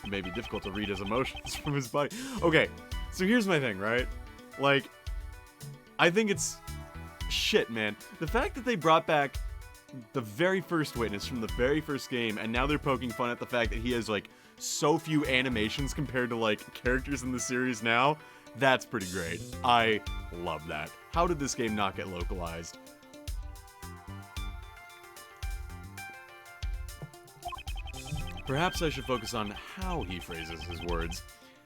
It may be difficult to read his emotions from his body. Okay, so here's my thing, right? Like, I think it's... Shit, man. The fact that they brought back the very first witness from the very first game, and now they're poking fun at the fact that he has, like, so few animations compared to, like, characters in the series now, that's pretty great. I love that. How did this game not get localized? Perhaps I should focus on how he phrases his words.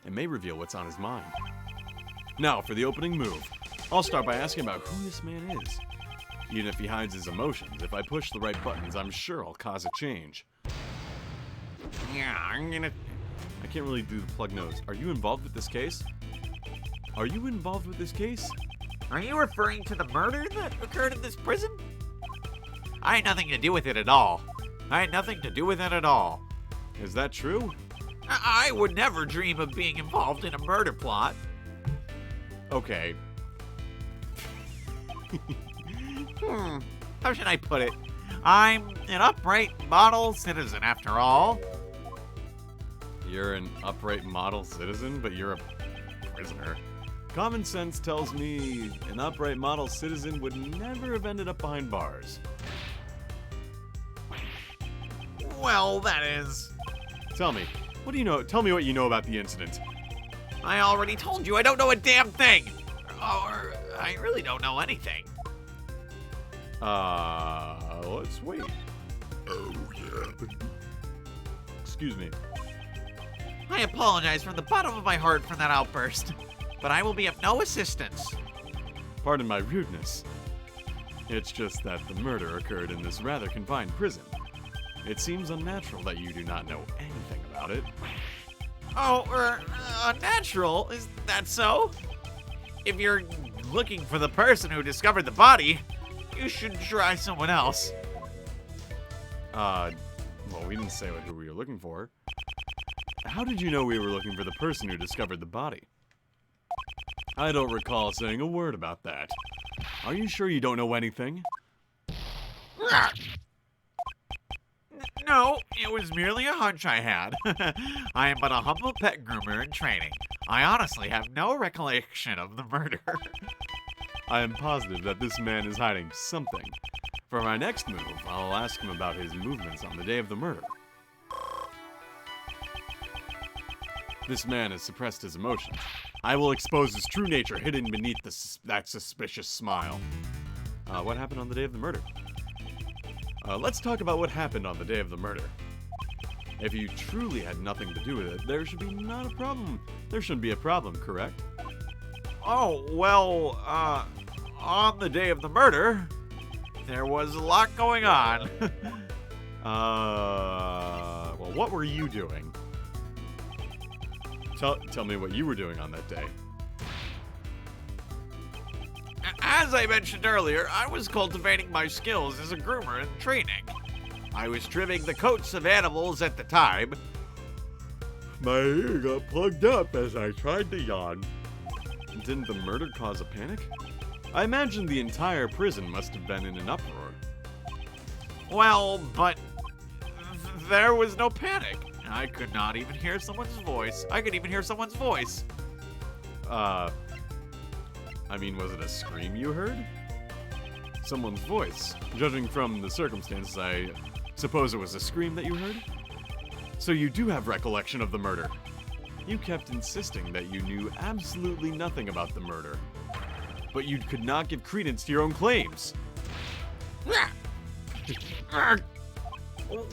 It may reveal what's on his mind. Now, for the opening move. I'll start by asking about who this man is. Even if he hides his emotions, if I push the right buttons, I'm sure I'll cause a change. Yeah, I'm gonna... I can't really do the plug nose. Are you involved with this case? Are you involved with this case? Are you referring to the murder that occurred in this prison? I had nothing to do with it at all. Is that true? I would never dream of being involved in a murder plot. Okay. How should I put it? I'm an upright model citizen, after all. You're an upright model citizen, but you're a prisoner. Common sense tells me an upright model citizen would never have ended up behind bars. Well, that is... Tell me, what do you know? Tell me what you know about the incident. I already told you I don't know a damn thing. Or I really don't know anything. Let's wait. Oh, yeah. Excuse me. I apologize from the bottom of my heart for that outburst, but I will be of no assistance. Pardon my rudeness. It's just that the murder occurred in this rather confined prison. It seems unnatural that you do not know anything about it. Oh, unnatural? Is that so? If you're looking for the person who discovered the body, you should try someone else. Well, we didn't say who we were looking for. How did you know we were looking for the person who discovered the body? I don't recall saying a word about that. Are you sure you don't know anything? No, it was merely a hunch I had. I am but a humble pet groomer in training. I honestly have no recollection of the murder. I am positive that this man is hiding something. For my next move, I'll ask him about his movements on the day of the murder. This man has suppressed his emotions. I will expose his true nature hidden beneath that suspicious smile. What happened on the day of the murder? Let's talk about what happened on the day of the murder. If you truly had nothing to do with it, there should be not a problem. There shouldn't be a problem, correct? Oh, well, on the day of the murder, there was a lot going on. Well, what were you doing? Tell me what you were doing on that day. As I mentioned earlier, I was cultivating my skills as a groomer in training. I was trimming the coats of animals at the time. My ear got plugged up as I tried to yawn. Didn't the murder cause a panic? I imagine the entire prison must have been in an uproar. Well, but there was no panic. I could not even hear someone's voice. I could even hear someone's voice. I mean, was it a scream you heard? Someone's voice. Judging from the circumstances, I suppose it was a scream that you heard? So you do have recollection of the murder. You kept insisting that you knew absolutely nothing about the murder. But you could not give credence to your own claims.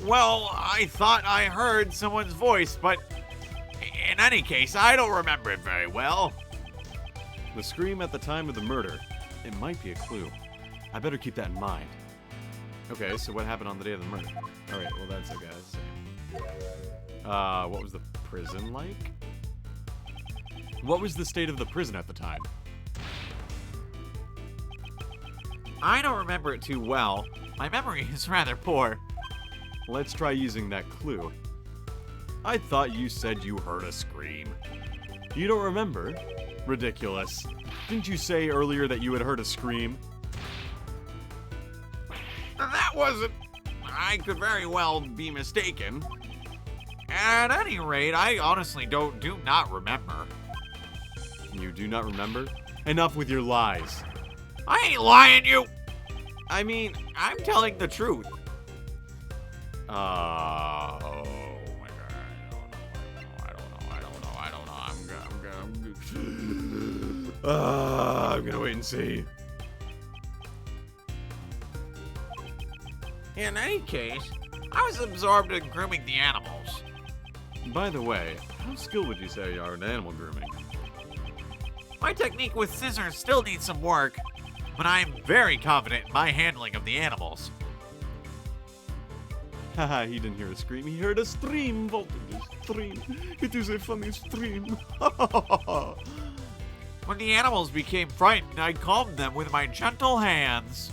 Well, I thought I heard someone's voice, but in any case, I don't remember it very well. The scream at the time of the murder. It might be a clue. I better keep that in mind. Okay, so what happened on the day of the murder? Alright, well that's okay. What was the prison like? What was the state of the prison at the time? I don't remember it too well. My memory is rather poor. Let's try using that clue. I thought you said you heard a scream. You don't remember? Ridiculous. Didn't you say earlier that you had heard a scream? That wasn't... I could very well be mistaken. At any rate, I honestly do not remember. You do not remember? Enough with your lies. I ain't lying, you! I mean, I'm telling the truth. oh my god, I don't know. I'm gonna wait and see. In any case, I was absorbed in grooming the animals. By the way, how skilled would you say you are in animal grooming? My technique with scissors still needs some work, but I'm very confident in my handling of the animals. Haha, he didn't hear a scream, he heard a stream, Voltage, stream. It is a funny stream. When the animals became frightened, I calmed them with my gentle hands.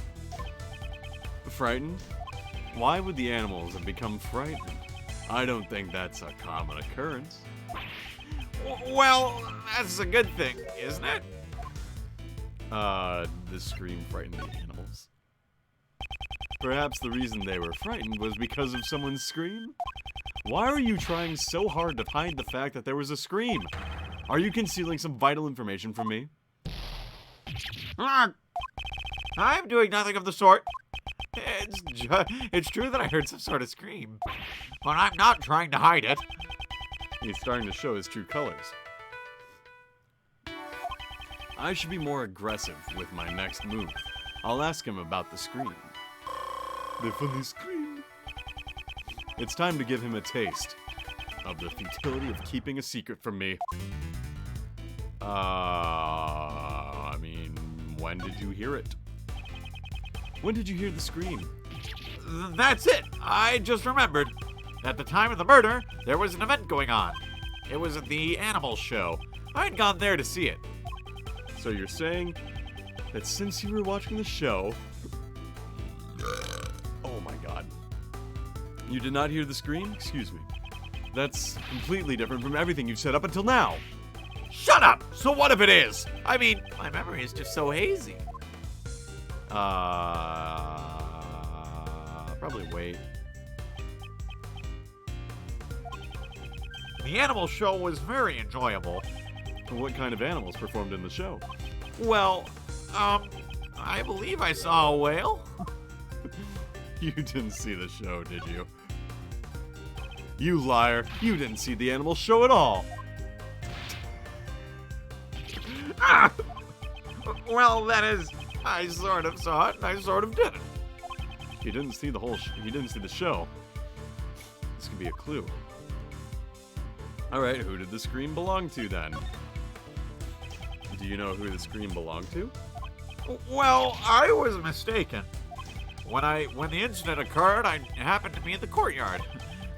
Frightened? Why would the animals have become frightened? I don't think that's a common occurrence. Well, that's a good thing, isn't it? The scream frightened the animals. Perhaps the reason they were frightened was because of someone's scream? Why are you trying so hard to hide the fact that there was a scream? Are you concealing some vital information from me? I'm doing nothing of the sort. It's true that I heard some sort of scream, but I'm not trying to hide it. He's starting to show his true colors. I should be more aggressive with my next move. I'll ask him about the scream. The funny scream. It's time to give him a taste of the futility of keeping a secret from me. I mean, when did you hear it? When did you hear the scream? That's it. I just remembered. At the time of the murder, there was an event going on. It was at the animal show. I'd gone there to see it. So you're saying that since you were watching the show... Oh my god. You did not hear the scream? Excuse me. That's completely different from everything you've said up until now. Shut up! So what if it is? I mean, my memory is just so hazy. Probably wait. The animal show was very enjoyable. What kind of animals performed in the show? Well, I believe I saw a whale. You didn't see the show, did you? You liar. You didn't see the animal show at all. Ah! Well, that is, I sort of saw it, and I sort of didn't. He didn't see the whole. He didn't see the show. This could be a clue. All right, who did the scream belong to then? Do you know who the scream belonged to? Well, I was mistaken. When the incident occurred, I happened to be in the courtyard.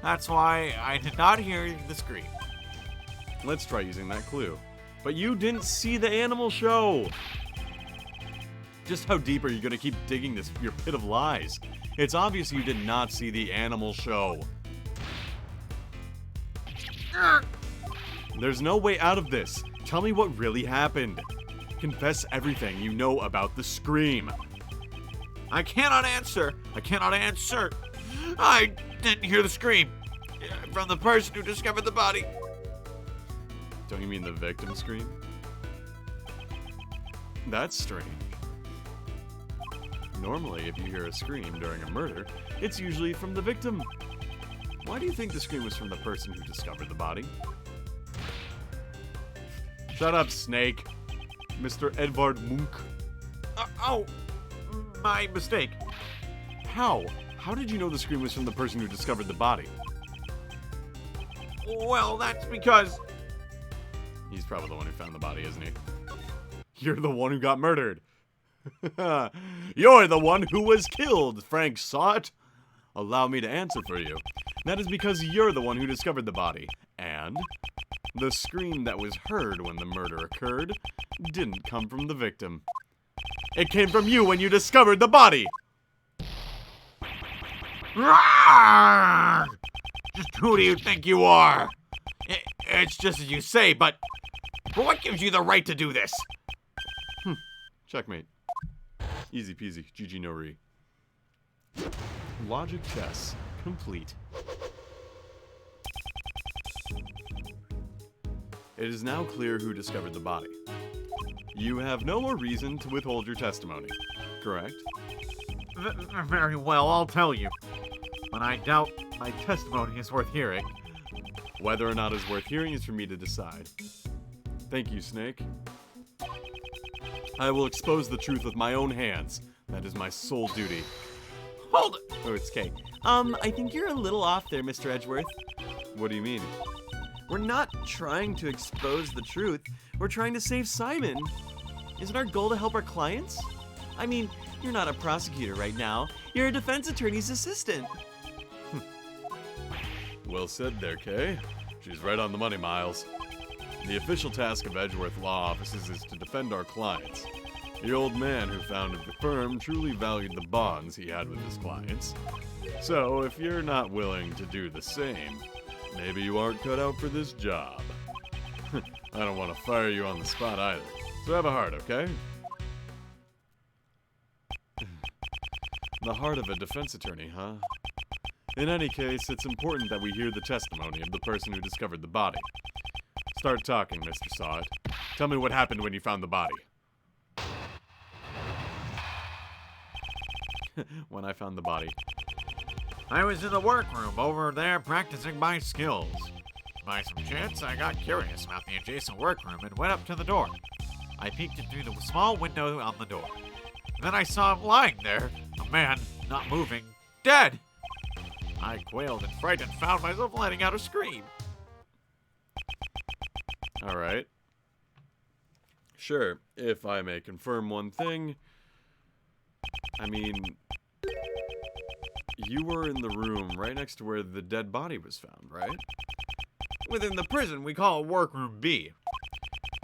That's why I did not hear the scream. Let's try using that clue. But you didn't see the animal show. Just how deep are you going to keep digging your pit of lies? It's obvious you did not see the animal show. There's no way out of this. Tell me what really happened. Confess everything you know about the scream. I cannot answer. I didn't hear the scream from the person who discovered the body. Don't you mean the victim scream? That's strange. Normally, if you hear a scream during a murder, it's usually from the victim. Why do you think the scream was from the person who discovered the body? Shut up, Snake. Mr. Edvard Munch. Oh, my mistake. How? How did you know the scream was from the person who discovered the body? Well, that's because... He's probably the one who found the body, isn't he? You're the one who got murdered. You're the one who was killed, Frank saw it. Allow me to answer for you. That is because you're the one who discovered the body. And the scream that was heard when the murder occurred didn't come from the victim. It came from you when you discovered the body. Just who do you think you are? It's just as you say, but what gives you the right to do this? Checkmate. Easy peasy. GG no re. Logic chess complete. It is now clear who discovered the body. You have no more reason to withhold your testimony, correct? Very well, I'll tell you. But I doubt my testimony is worth hearing. Whether or not it's worth hearing is for me to decide. Thank you, Snake. I will expose the truth with my own hands. That is my sole duty. Hold it! Oh, it's Kay. I think you're a little off there, Mr. Edgeworth. What do you mean? We're not trying to expose the truth. We're trying to save Simon. Isn't our goal to help our clients? I mean, you're not a prosecutor right now. You're a defense attorney's assistant. Well said there, Kay. She's right on the money, Miles. The official task of Edgeworth Law Offices is to defend our clients. The old man who founded the firm truly valued the bonds he had with his clients. So, if you're not willing to do the same, maybe you aren't cut out for this job. I don't want to fire you on the spot either, so have a heart, okay? The heart of a defense attorney, huh? In any case, it's important that we hear the testimony of the person who discovered the body. Start talking, Mr. Sawit. Tell me what happened when you found the body. When I found the body. I was in the workroom over there practicing my skills. By some chance, I got curious about the adjacent workroom and went up to the door. I peeked in through the small window on the door. Then I saw him lying there, a man, not moving, dead. I quailed in fright and found myself letting out a scream. Alright. Sure, if I may confirm one thing. I mean, you were in the room right next to where the dead body was found, right? Within the prison, we call it Workroom B.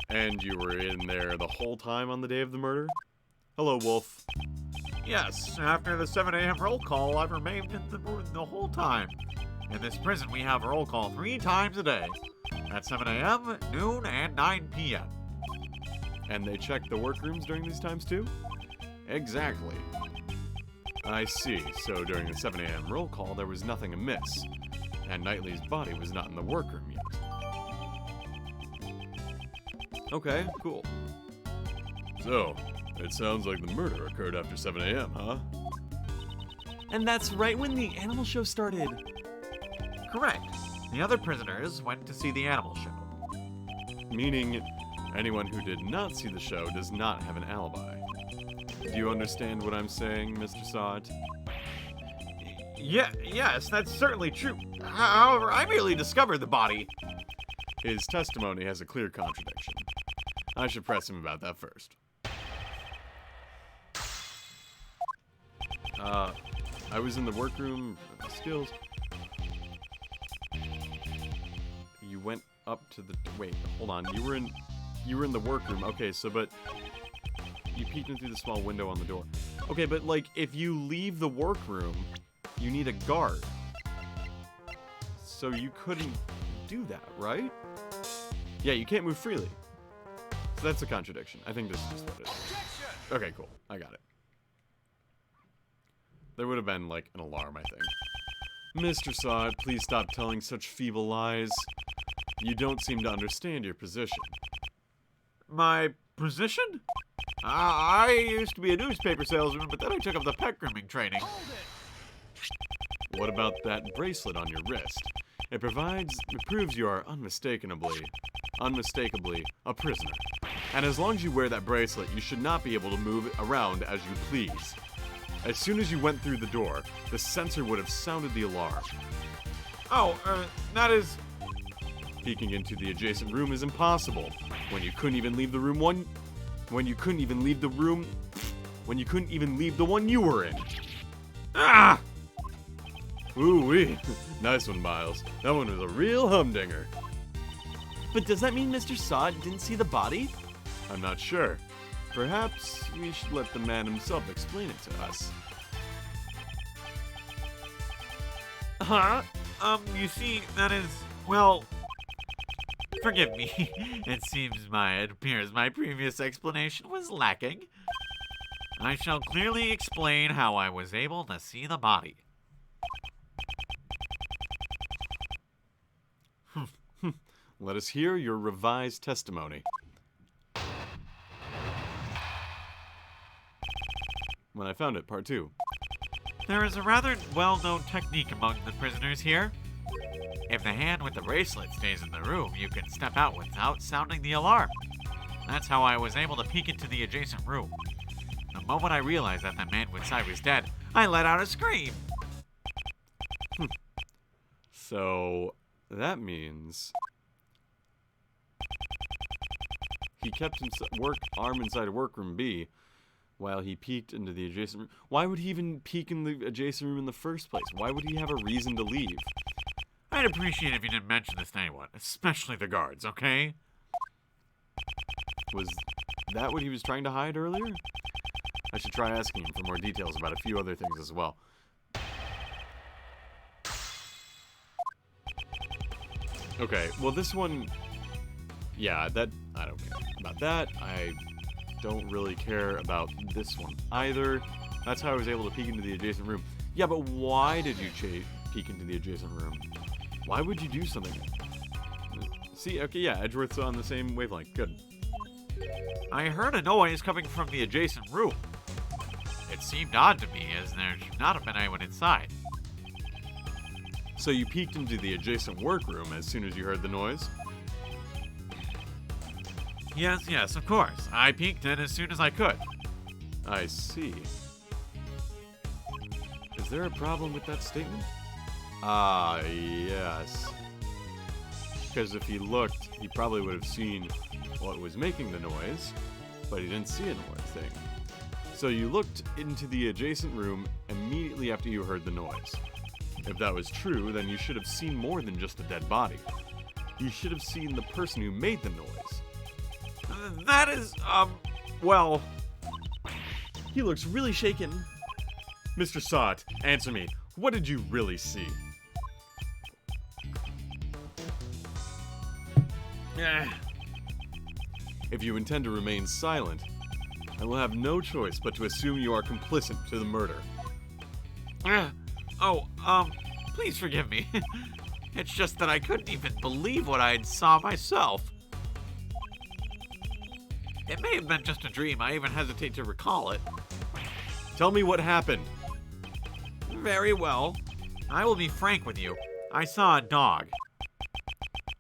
And you were in there the whole time on the day of the murder? Hello, Wolf. Yes, after the 7 a.m. roll call, I've remained in the room the whole time. In this prison, we have a roll call 3 times a day. At 7 a.m., noon, and 9 p.m. And they check the workrooms during these times too? Exactly. I see. So during the 7 a.m. roll call, there was nothing amiss. And Knightley's body was not in the workroom yet. Okay, cool. So, It sounds like the murder occurred after 7 a.m., huh? And that's right when the animal show started. Correct. The other prisoners went to see the animal show. Meaning, anyone who did not see the show does not have an alibi. Do you understand what I'm saying, Mr. Sod? Yes, that's certainly true. However, I merely discovered the body. His testimony has a clear contradiction. I should press him about that first. I was in the workroom, skills. You went up to the, wait, hold on, you were in the workroom. Okay, so, but you peeked in through the small window on the door. Okay, but like, if you leave the workroom, you need a guard. So you couldn't do that, right? Yeah, you can't move freely. So that's a contradiction. I think this is just what it is. Okay, cool. I got it. There would have been, like, an alarm, I think. Mr. Sod, please stop telling such feeble lies. You don't seem to understand your position. My position? I used to be a newspaper salesman, but then I took up the pet grooming training. What about that bracelet on your wrist? It proves you are unmistakably a prisoner. And as long as you wear that bracelet, you should not be able to move around as you please. As soon as you went through the door, the sensor would have sounded the alarm. Oh, that is... Peeking into the adjacent room is impossible. When you couldn't even leave the room when you couldn't even leave the one you were in. Ah! Ooh-wee. Nice one, Miles. That one was a real humdinger. But does that mean Mr. Sod didn't see the body? I'm not sure. Perhaps we should let the man himself explain it to us. Huh? You see, that is... Well... Forgive me. It appears my previous explanation was lacking. I shall clearly explain how I was able to see the body. Let us hear your revised testimony. When I found it, part 2. There is a rather well-known technique among the prisoners here. If the hand with the bracelet stays in the room, you can step out without sounding the alarm. That's how I was able to peek into the adjacent room. The moment I realized that the man inside was dead, I let out a scream. So, that means... he kept his arm inside workroom B while he peeked into the adjacent room. Why would he even peek in the adjacent room in the first place? Why would he have a reason to leave? I'd appreciate it if you didn't mention this to anyone, especially the guards, okay? Was that what he was trying to hide earlier? I should try asking him for more details about a few other things as well. Okay, well this one... yeah, that... I don't care about that. I don't really care about this one either. That's how I was able to peek into the adjacent room. Yeah, but why did you peek into the adjacent room? Why would you do something? See, okay, yeah, Edgeworth's on the same wavelength. Good. I heard a noise coming from the adjacent room. It seemed odd to me, as there should not have been anyone inside. So you peeked into the adjacent workroom as soon as you heard the noise? Yes, of course. I peeked in as soon as I could. I see. Is there a problem with that statement? Ah, yes. Because if he looked, he probably would have seen what was making the noise, but he didn't see a noise thing. So you looked into the adjacent room immediately after you heard the noise. If that was true, then you should have seen more than just a dead body. You should have seen the person who made the noise. That is, well... He looks really shaken. Mr. Sot, answer me. What did you really see? If you intend to remain silent, I will have no choice but to assume you are complicit to the murder. Please forgive me. It's just that I couldn't even believe what I saw myself. It may have been just a dream. I even hesitate to recall it. Tell me what happened. Very well. I will be frank with you. I saw a dog.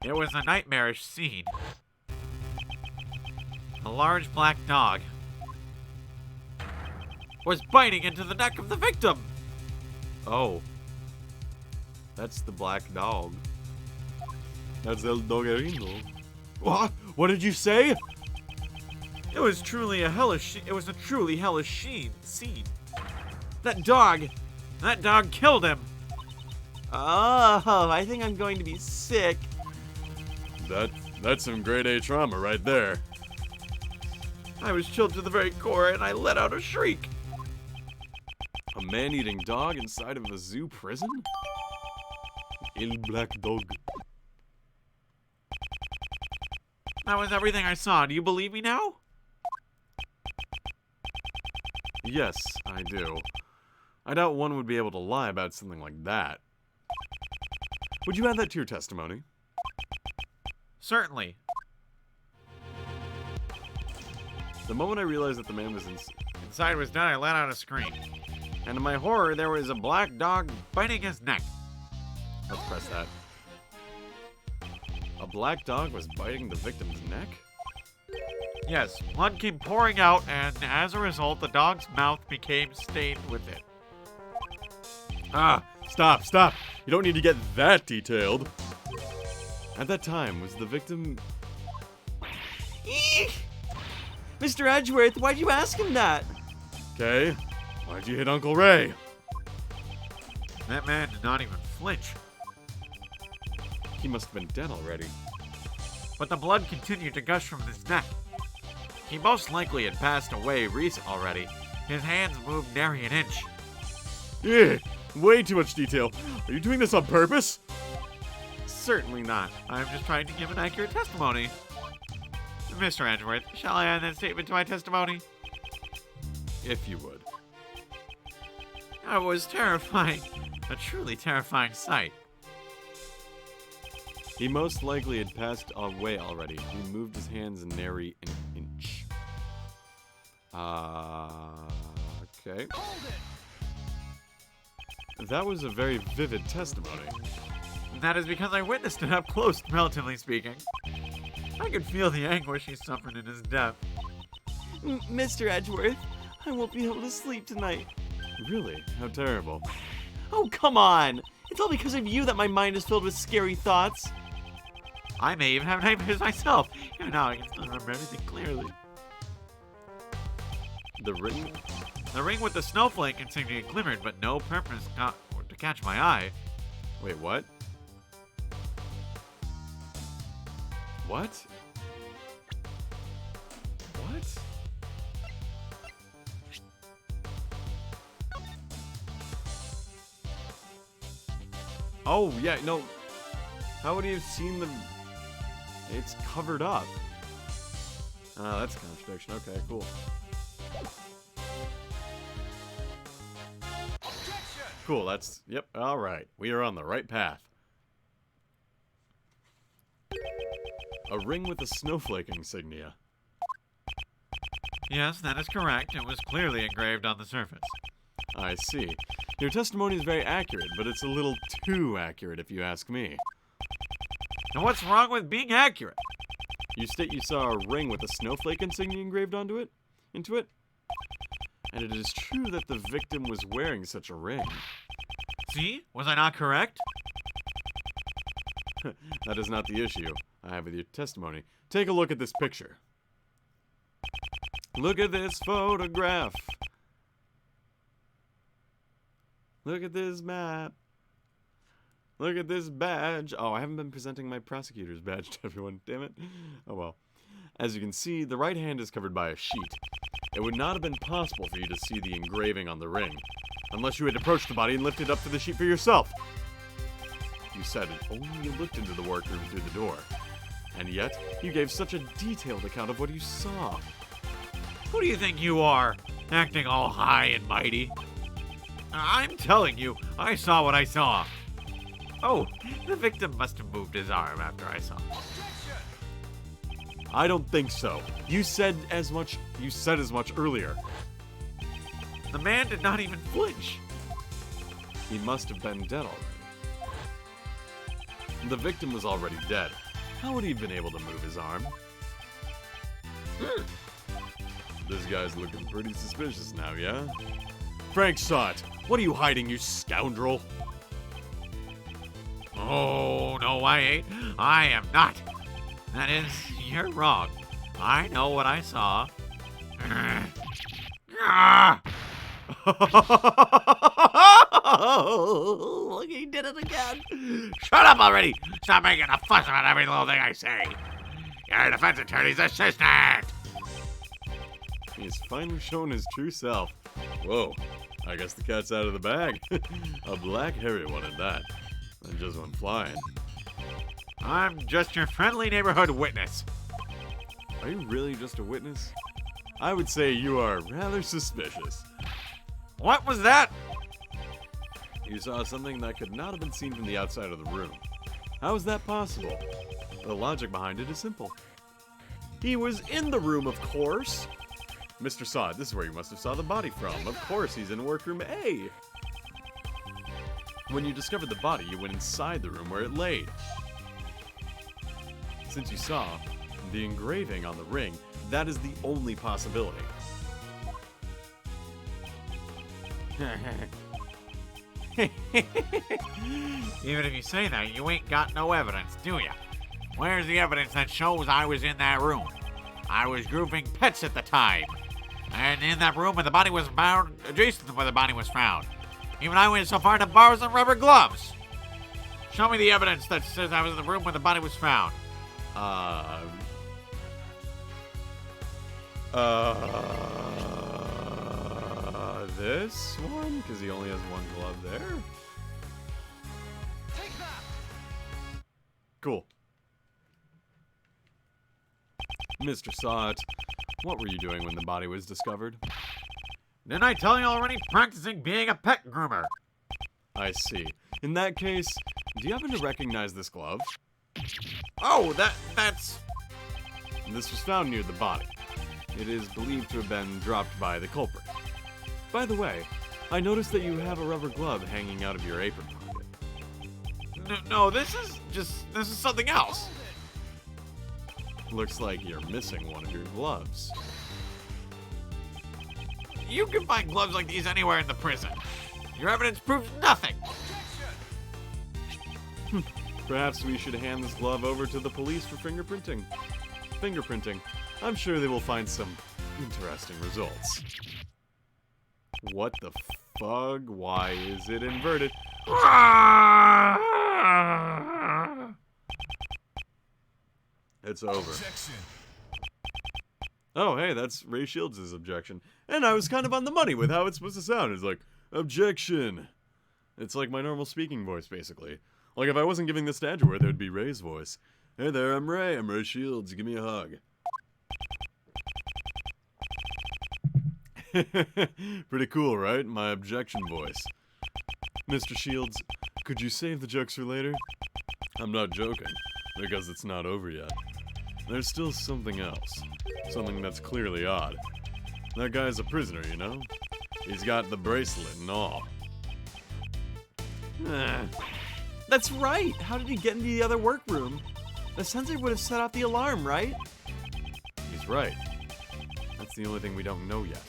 It was a nightmarish scene. A large black dog was biting into the neck of the victim. Oh. That's the black dog. That's El Doggerino. What? What did you say? It was a truly hellish scene. That dog killed him. Oh, I think I'm going to be sick. That's some grade A trauma right there. I was chilled to the very core and I let out a shriek. A man-eating dog inside of a zoo prison? El Black Dog. That was everything I saw. Do you believe me now? Yes, I do. I doubt one would be able to lie about something like that. Would you add that to your testimony? Certainly. The moment I realized that the man was Inside was dead, I let out a scream. And to my horror, there was a black dog biting his neck. Let's press that. A black dog was biting the victim's neck? Yes, blood came pouring out, and as a result, the dog's mouth became stained with it. Ah, stop. You don't need to get that detailed. At that time, was the victim... Eek! Mr. Edgeworth, why'd you ask him that? Okay, why'd you hit Uncle Ray? That man did not even flinch. He must have been dead already. But the blood continued to gush from his neck. He most likely had passed away already. His hands moved nary an inch. Yeah, way too much detail. Are you doing this on purpose? Certainly not. I'm just trying to give an accurate testimony. Mr. Edgeworth, shall I add that statement to my testimony? If you would. It was terrifying. A truly terrifying sight. He most likely had passed away already. He moved his hands nary an inch. Okay. That was a very vivid testimony. That is because I witnessed it up close, relatively speaking. I could feel the anguish he suffered in his death. Mr. Edgeworth, I won't be able to sleep tonight. Really? How terrible. Oh, come on! It's all because of you that my mind is filled with scary thoughts. I may even have nightmares myself. Even now I can still remember everything clearly. The ring? The ring with the snowflake insignia glimmered, but no purpose to catch my eye. Wait, what? What? What? Oh, yeah, no. How would he have seen the... It's covered up. Oh, that's a contradiction. Okay, cool. Cool, that's... Yep, alright. We are on the right path. A ring with a snowflake insignia. Yes, that is correct. It was clearly engraved on the surface. I see. Your testimony is very accurate, but it's a little too accurate if you ask me. And what's wrong with being accurate? You state you saw a ring with a snowflake insignia engraved into it? And it is true that the victim was wearing such a ring. See? Was I not correct? That is not the issue I have with your testimony. Take a look at this picture. Look at this photograph. Look at this map. Look at this badge. Oh, I haven't been presenting my prosecutor's badge to everyone. Damn it. Oh well. As you can see, the right hand is covered by a sheet. It would not have been possible for you to see the engraving on the ring, unless you had approached the body and lifted up to the sheet for yourself. You said it only looked into the workroom through the door. And yet, you gave such a detailed account of what you saw. Who do you think you are, acting all high and mighty? I'm telling you, I saw what I saw. Oh, the victim must have moved his arm after I saw. I don't think so. You said as much earlier. The man did not even flinch. He must have been dead already. The victim was already dead. How would he have been able to move his arm? This guy's looking pretty suspicious now, yeah? Frank saw it. What are you hiding, you scoundrel? Oh, no, I ain't. I am not. That is, you're wrong. I know what I saw. Look, he did it again. Shut up already! Stop making a fuss about every little thing I say. You're a defense attorney's assistant. He's finally shown his true self. Whoa, I guess the cat's out of the bag. A black hairy one at that. And just went flying. I'm just your friendly neighborhood witness. Are you really just a witness? I would say you are rather suspicious. What was that? You saw something that could not have been seen from the outside of the room. How is that possible? The logic behind it is simple. He was in the room, of course. Mr. Sod, this is where you must have saw the body from. Of course, he's in workroom A. When you discovered the body, you went inside the room where it laid. Since you saw the engraving on the ring, that is the only possibility. Even if you say that, you ain't got no evidence, do ya? Where's the evidence that shows I was in that room? I was grooming pets at the time. And in that room where the body was found, adjacent to where the body was found. Even I went so far to borrow some rubber gloves. Show me the evidence that says I was in the room where the body was found. This one? Because he only has one glove there? Take that! Cool. Mr. Sot, what were you doing when the body was discovered? Didn't I tell you already? Practicing being a pet groomer. I see. In that case, do you happen to recognize this glove? Oh, that's... This was found near the body. It is believed to have been dropped by the culprit. By the way, I noticed that you have a rubber glove hanging out of your apron pocket. No, this is something else. Looks like you're missing one of your gloves. You can find gloves like these anywhere in the prison. Your evidence proves nothing. Perhaps we should hand this glove over to the police for fingerprinting. I'm sure they will find some interesting results. What the fug? Why is it inverted? It's over. Objection. Oh, hey, that's Ray Shields' objection. And I was kind of on the money with how it's supposed to sound. It's like, objection. It's like my normal speaking voice, basically. Like if I wasn't giving this to Edgeworth, it would be Ray's voice. Hey there, I'm Ray. I'm Ray Shields. Give me a hug. Pretty cool, right? My objection voice. Mr. Shields, could you save the jokes for later? I'm not joking, because it's not over yet. There's still something else. Something that's clearly odd. That guy's a prisoner, you know? He's got the bracelet and all. That's right! How did he get into the other workroom? The sensor would have set off the alarm, right? He's right. That's the only thing we don't know yet.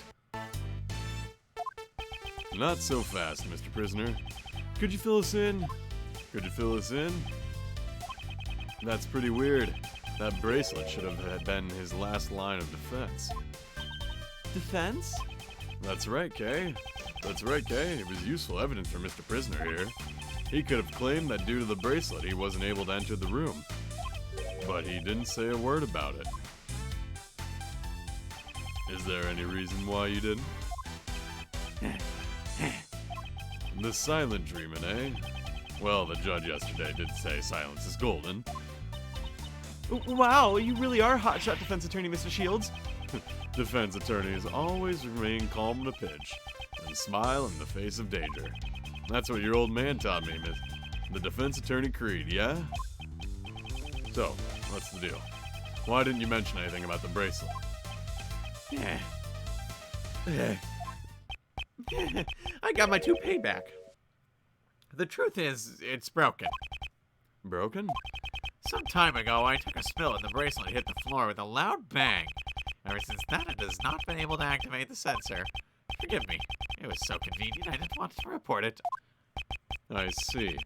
Not so fast, Mr. Prisoner. Could you fill us in? That's pretty weird. That bracelet should have been his last line of defense. Defense? That's right, Kay. It was useful evidence for Mr. Prisoner here. He could have claimed that due to the bracelet he wasn't able to enter the room. But he didn't say a word about it. Is there any reason why you didn't? The silent treatment, eh? Well, the judge yesterday did say silence is golden. Wow, you really are hotshot defense attorney, Mr. Shields. Defense attorneys always remain calm in a pinch and smile in the face of danger. That's what your old man taught me, Miss. The defense attorney creed, yeah? So, what's the deal? Why didn't you mention anything about the bracelet? I got my toupee back. The truth is, it's broken. Broken? Some time ago, I took a spill and the bracelet hit the floor with a loud bang. Ever since then, it has not been able to activate the sensor. Forgive me. It was so convenient, I didn't want to report it. I see.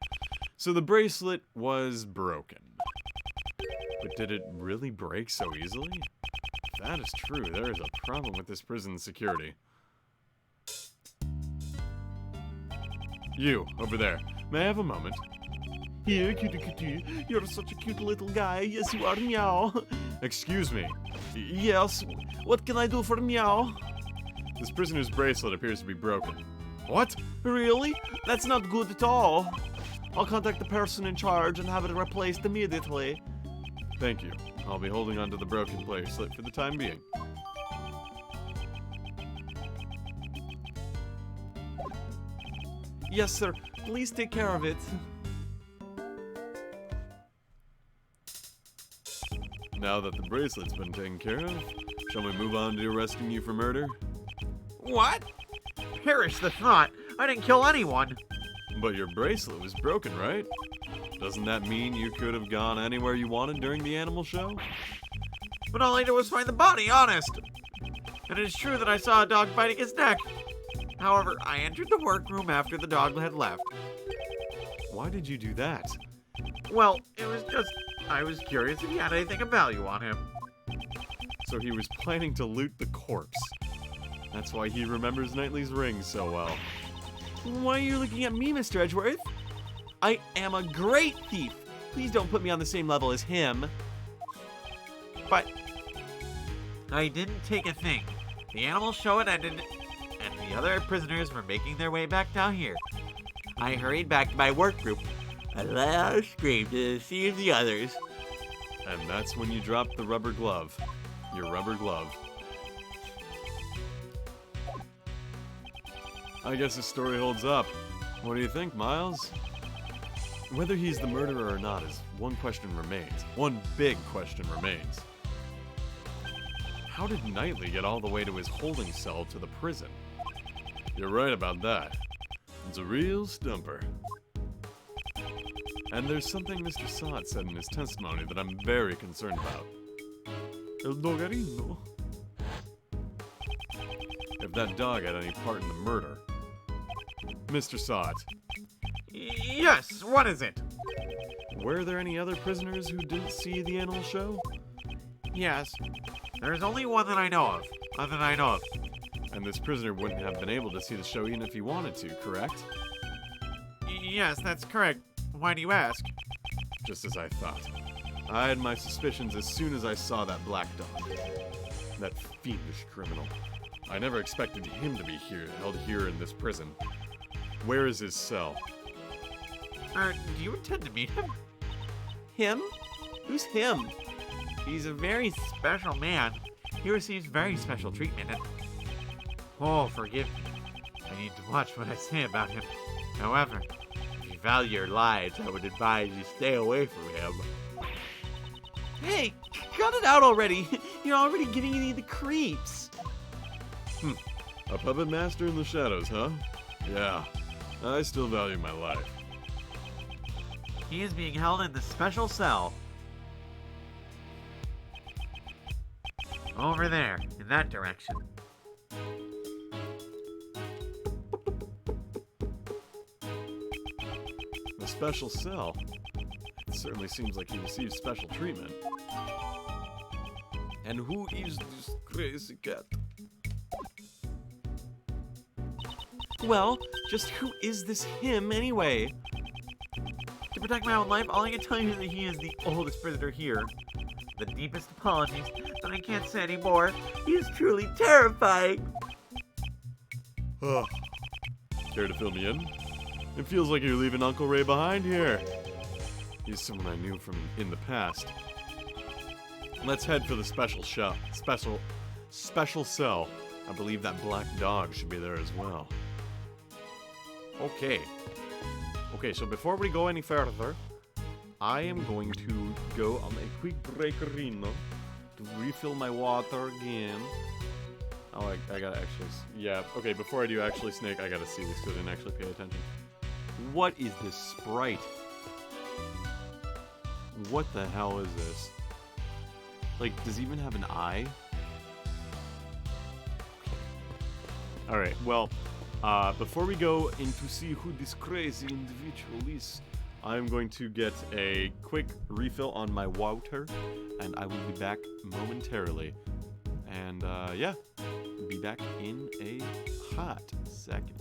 So the bracelet was broken. But did it really break so easily? If that is true, there is a problem with this prison's security. You, over there. May I have a moment? Here, kitty kitty. You're such a cute little guy. Yes, you are, meow. Excuse me. Yes, what can I do for meow? This prisoner's bracelet appears to be broken. What? Really? That's not good at all. I'll contact the person in charge and have it replaced immediately. Thank you. I'll be holding onto the broken bracelet for the time being. Yes, sir. Please take care of it. Now that the bracelet's been taken care of, shall we move on to arresting you for murder? What? Perish the thought. I didn't kill anyone. But your bracelet was broken, right? Doesn't that mean you could have gone anywhere you wanted during the animal show? But all I did was find the body, honest. And it is true that I saw a dog biting his neck. However, I entered the workroom after the dog had left. Why did you do that? Well, it was just, I was curious if he had anything of value on him. So he was planning to loot the corpse. That's why he remembers Knightley's ring so well. Why are you looking at me, Mr. Edgeworth? I am a great thief. Please don't put me on the same level as him. But I didn't take a thing. The animal show had ended, and the other prisoners were making their way back down here. I hurried back to my work group. I let out a scream to see the others. And that's when you dropped the rubber glove. Your rubber glove. I guess the story holds up. What do you think, Miles? Whether he's the murderer or not is one question remains. One big question remains. How did Knightley get all the way to his holding cell to the prison? You're right about that. It's a real stumper. And there's something Mr. Sott said in his testimony that I'm very concerned about. El dogarino. If that dog had any part in the murder. Mr. Sott, Yes, what is it? were there any other prisoners who didn't see the animal show? Yes. There's only one that I know of. And this prisoner wouldn't have been able to see the show even if he wanted to, correct? Yes, that's correct. Why do you ask? Just as I thought. I had my suspicions as soon as I saw that black dog. That fiendish criminal. I never expected him to be held here in this prison. Where is his cell? Do you intend to meet him? Him? Who's him? He's a very special man. He receives very special treatment and... Oh, forgive me. I need to watch what I say about him. However, if you value your lives, I would advise you stay away from him. Hey, cut it out already. You're already giving me the creeps. A puppet master in the shadows, huh? Yeah, I still value my life. He is being held in the special cell. Over there, in that direction. A special cell? It certainly seems like he receives special treatment. And who is this crazy cat? Well, just who is this him anyway? To protect my own life, all I can tell you is that he is the oldest prisoner here. The deepest apologies, but I can't say anymore. He is truly terrifying. Care to fill me in? It feels like you're leaving Uncle Ray behind here. He's someone I knew from in the past. Let's head for the special cell. I believe that black dog should be there as well. Okay, so before we go any further, I am going to go on a quick breakerino to refill my water again. Oh, I gotta actually... Yeah, okay, before I do actually snake, I gotta see this because I didn't actually pay attention. What is this sprite? What the hell is this? Like, does he even have an eye? Alright, well, before we go in to see who this crazy individual is, I'm going to get a quick refill on my water, and I will be back momentarily. And, yeah, be back in a hot second.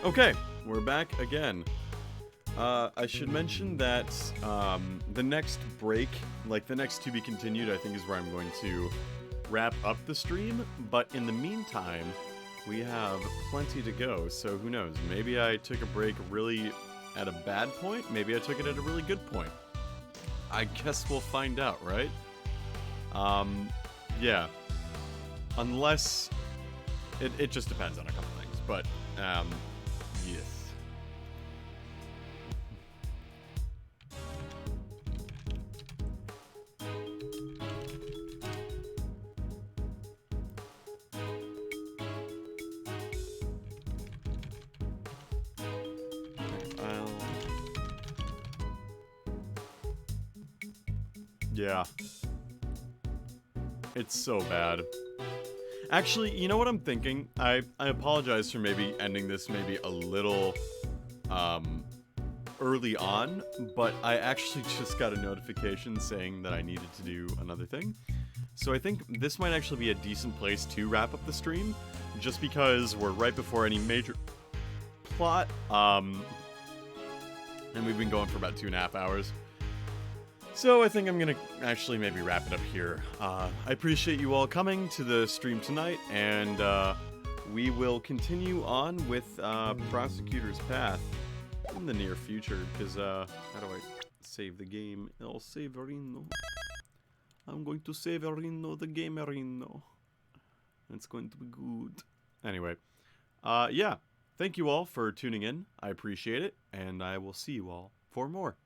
Okay, we're back again. I should mention that the next break, like the next to be continued, I think is where I'm going to wrap up the stream. But in the meantime, we have plenty to go, so who knows? Maybe I took a break really at a bad point, maybe I took it at a really good point. I guess we'll find out, right? Yeah. Unless... It just depends on a couple things, but, yes. Yeah. It's so bad. Actually, you know what I'm thinking? I apologize for maybe ending this maybe a little early on, but I actually just got a notification saying that I needed to do another thing. So I think this might actually be a decent place to wrap up the stream, just because we're right before any major plot, and we've been going for about 2.5 hours. So I think I'm gonna actually maybe wrap it up here. I appreciate you all coming to the stream tonight, and we will continue on with Prosecutor's Path in the near future, because how do I save the game? I'll save Reno. I'm going to save Reno, the game Reno. It's going to be good. Anyway, yeah, thank you all for tuning in. I appreciate it, and I will see you all for more.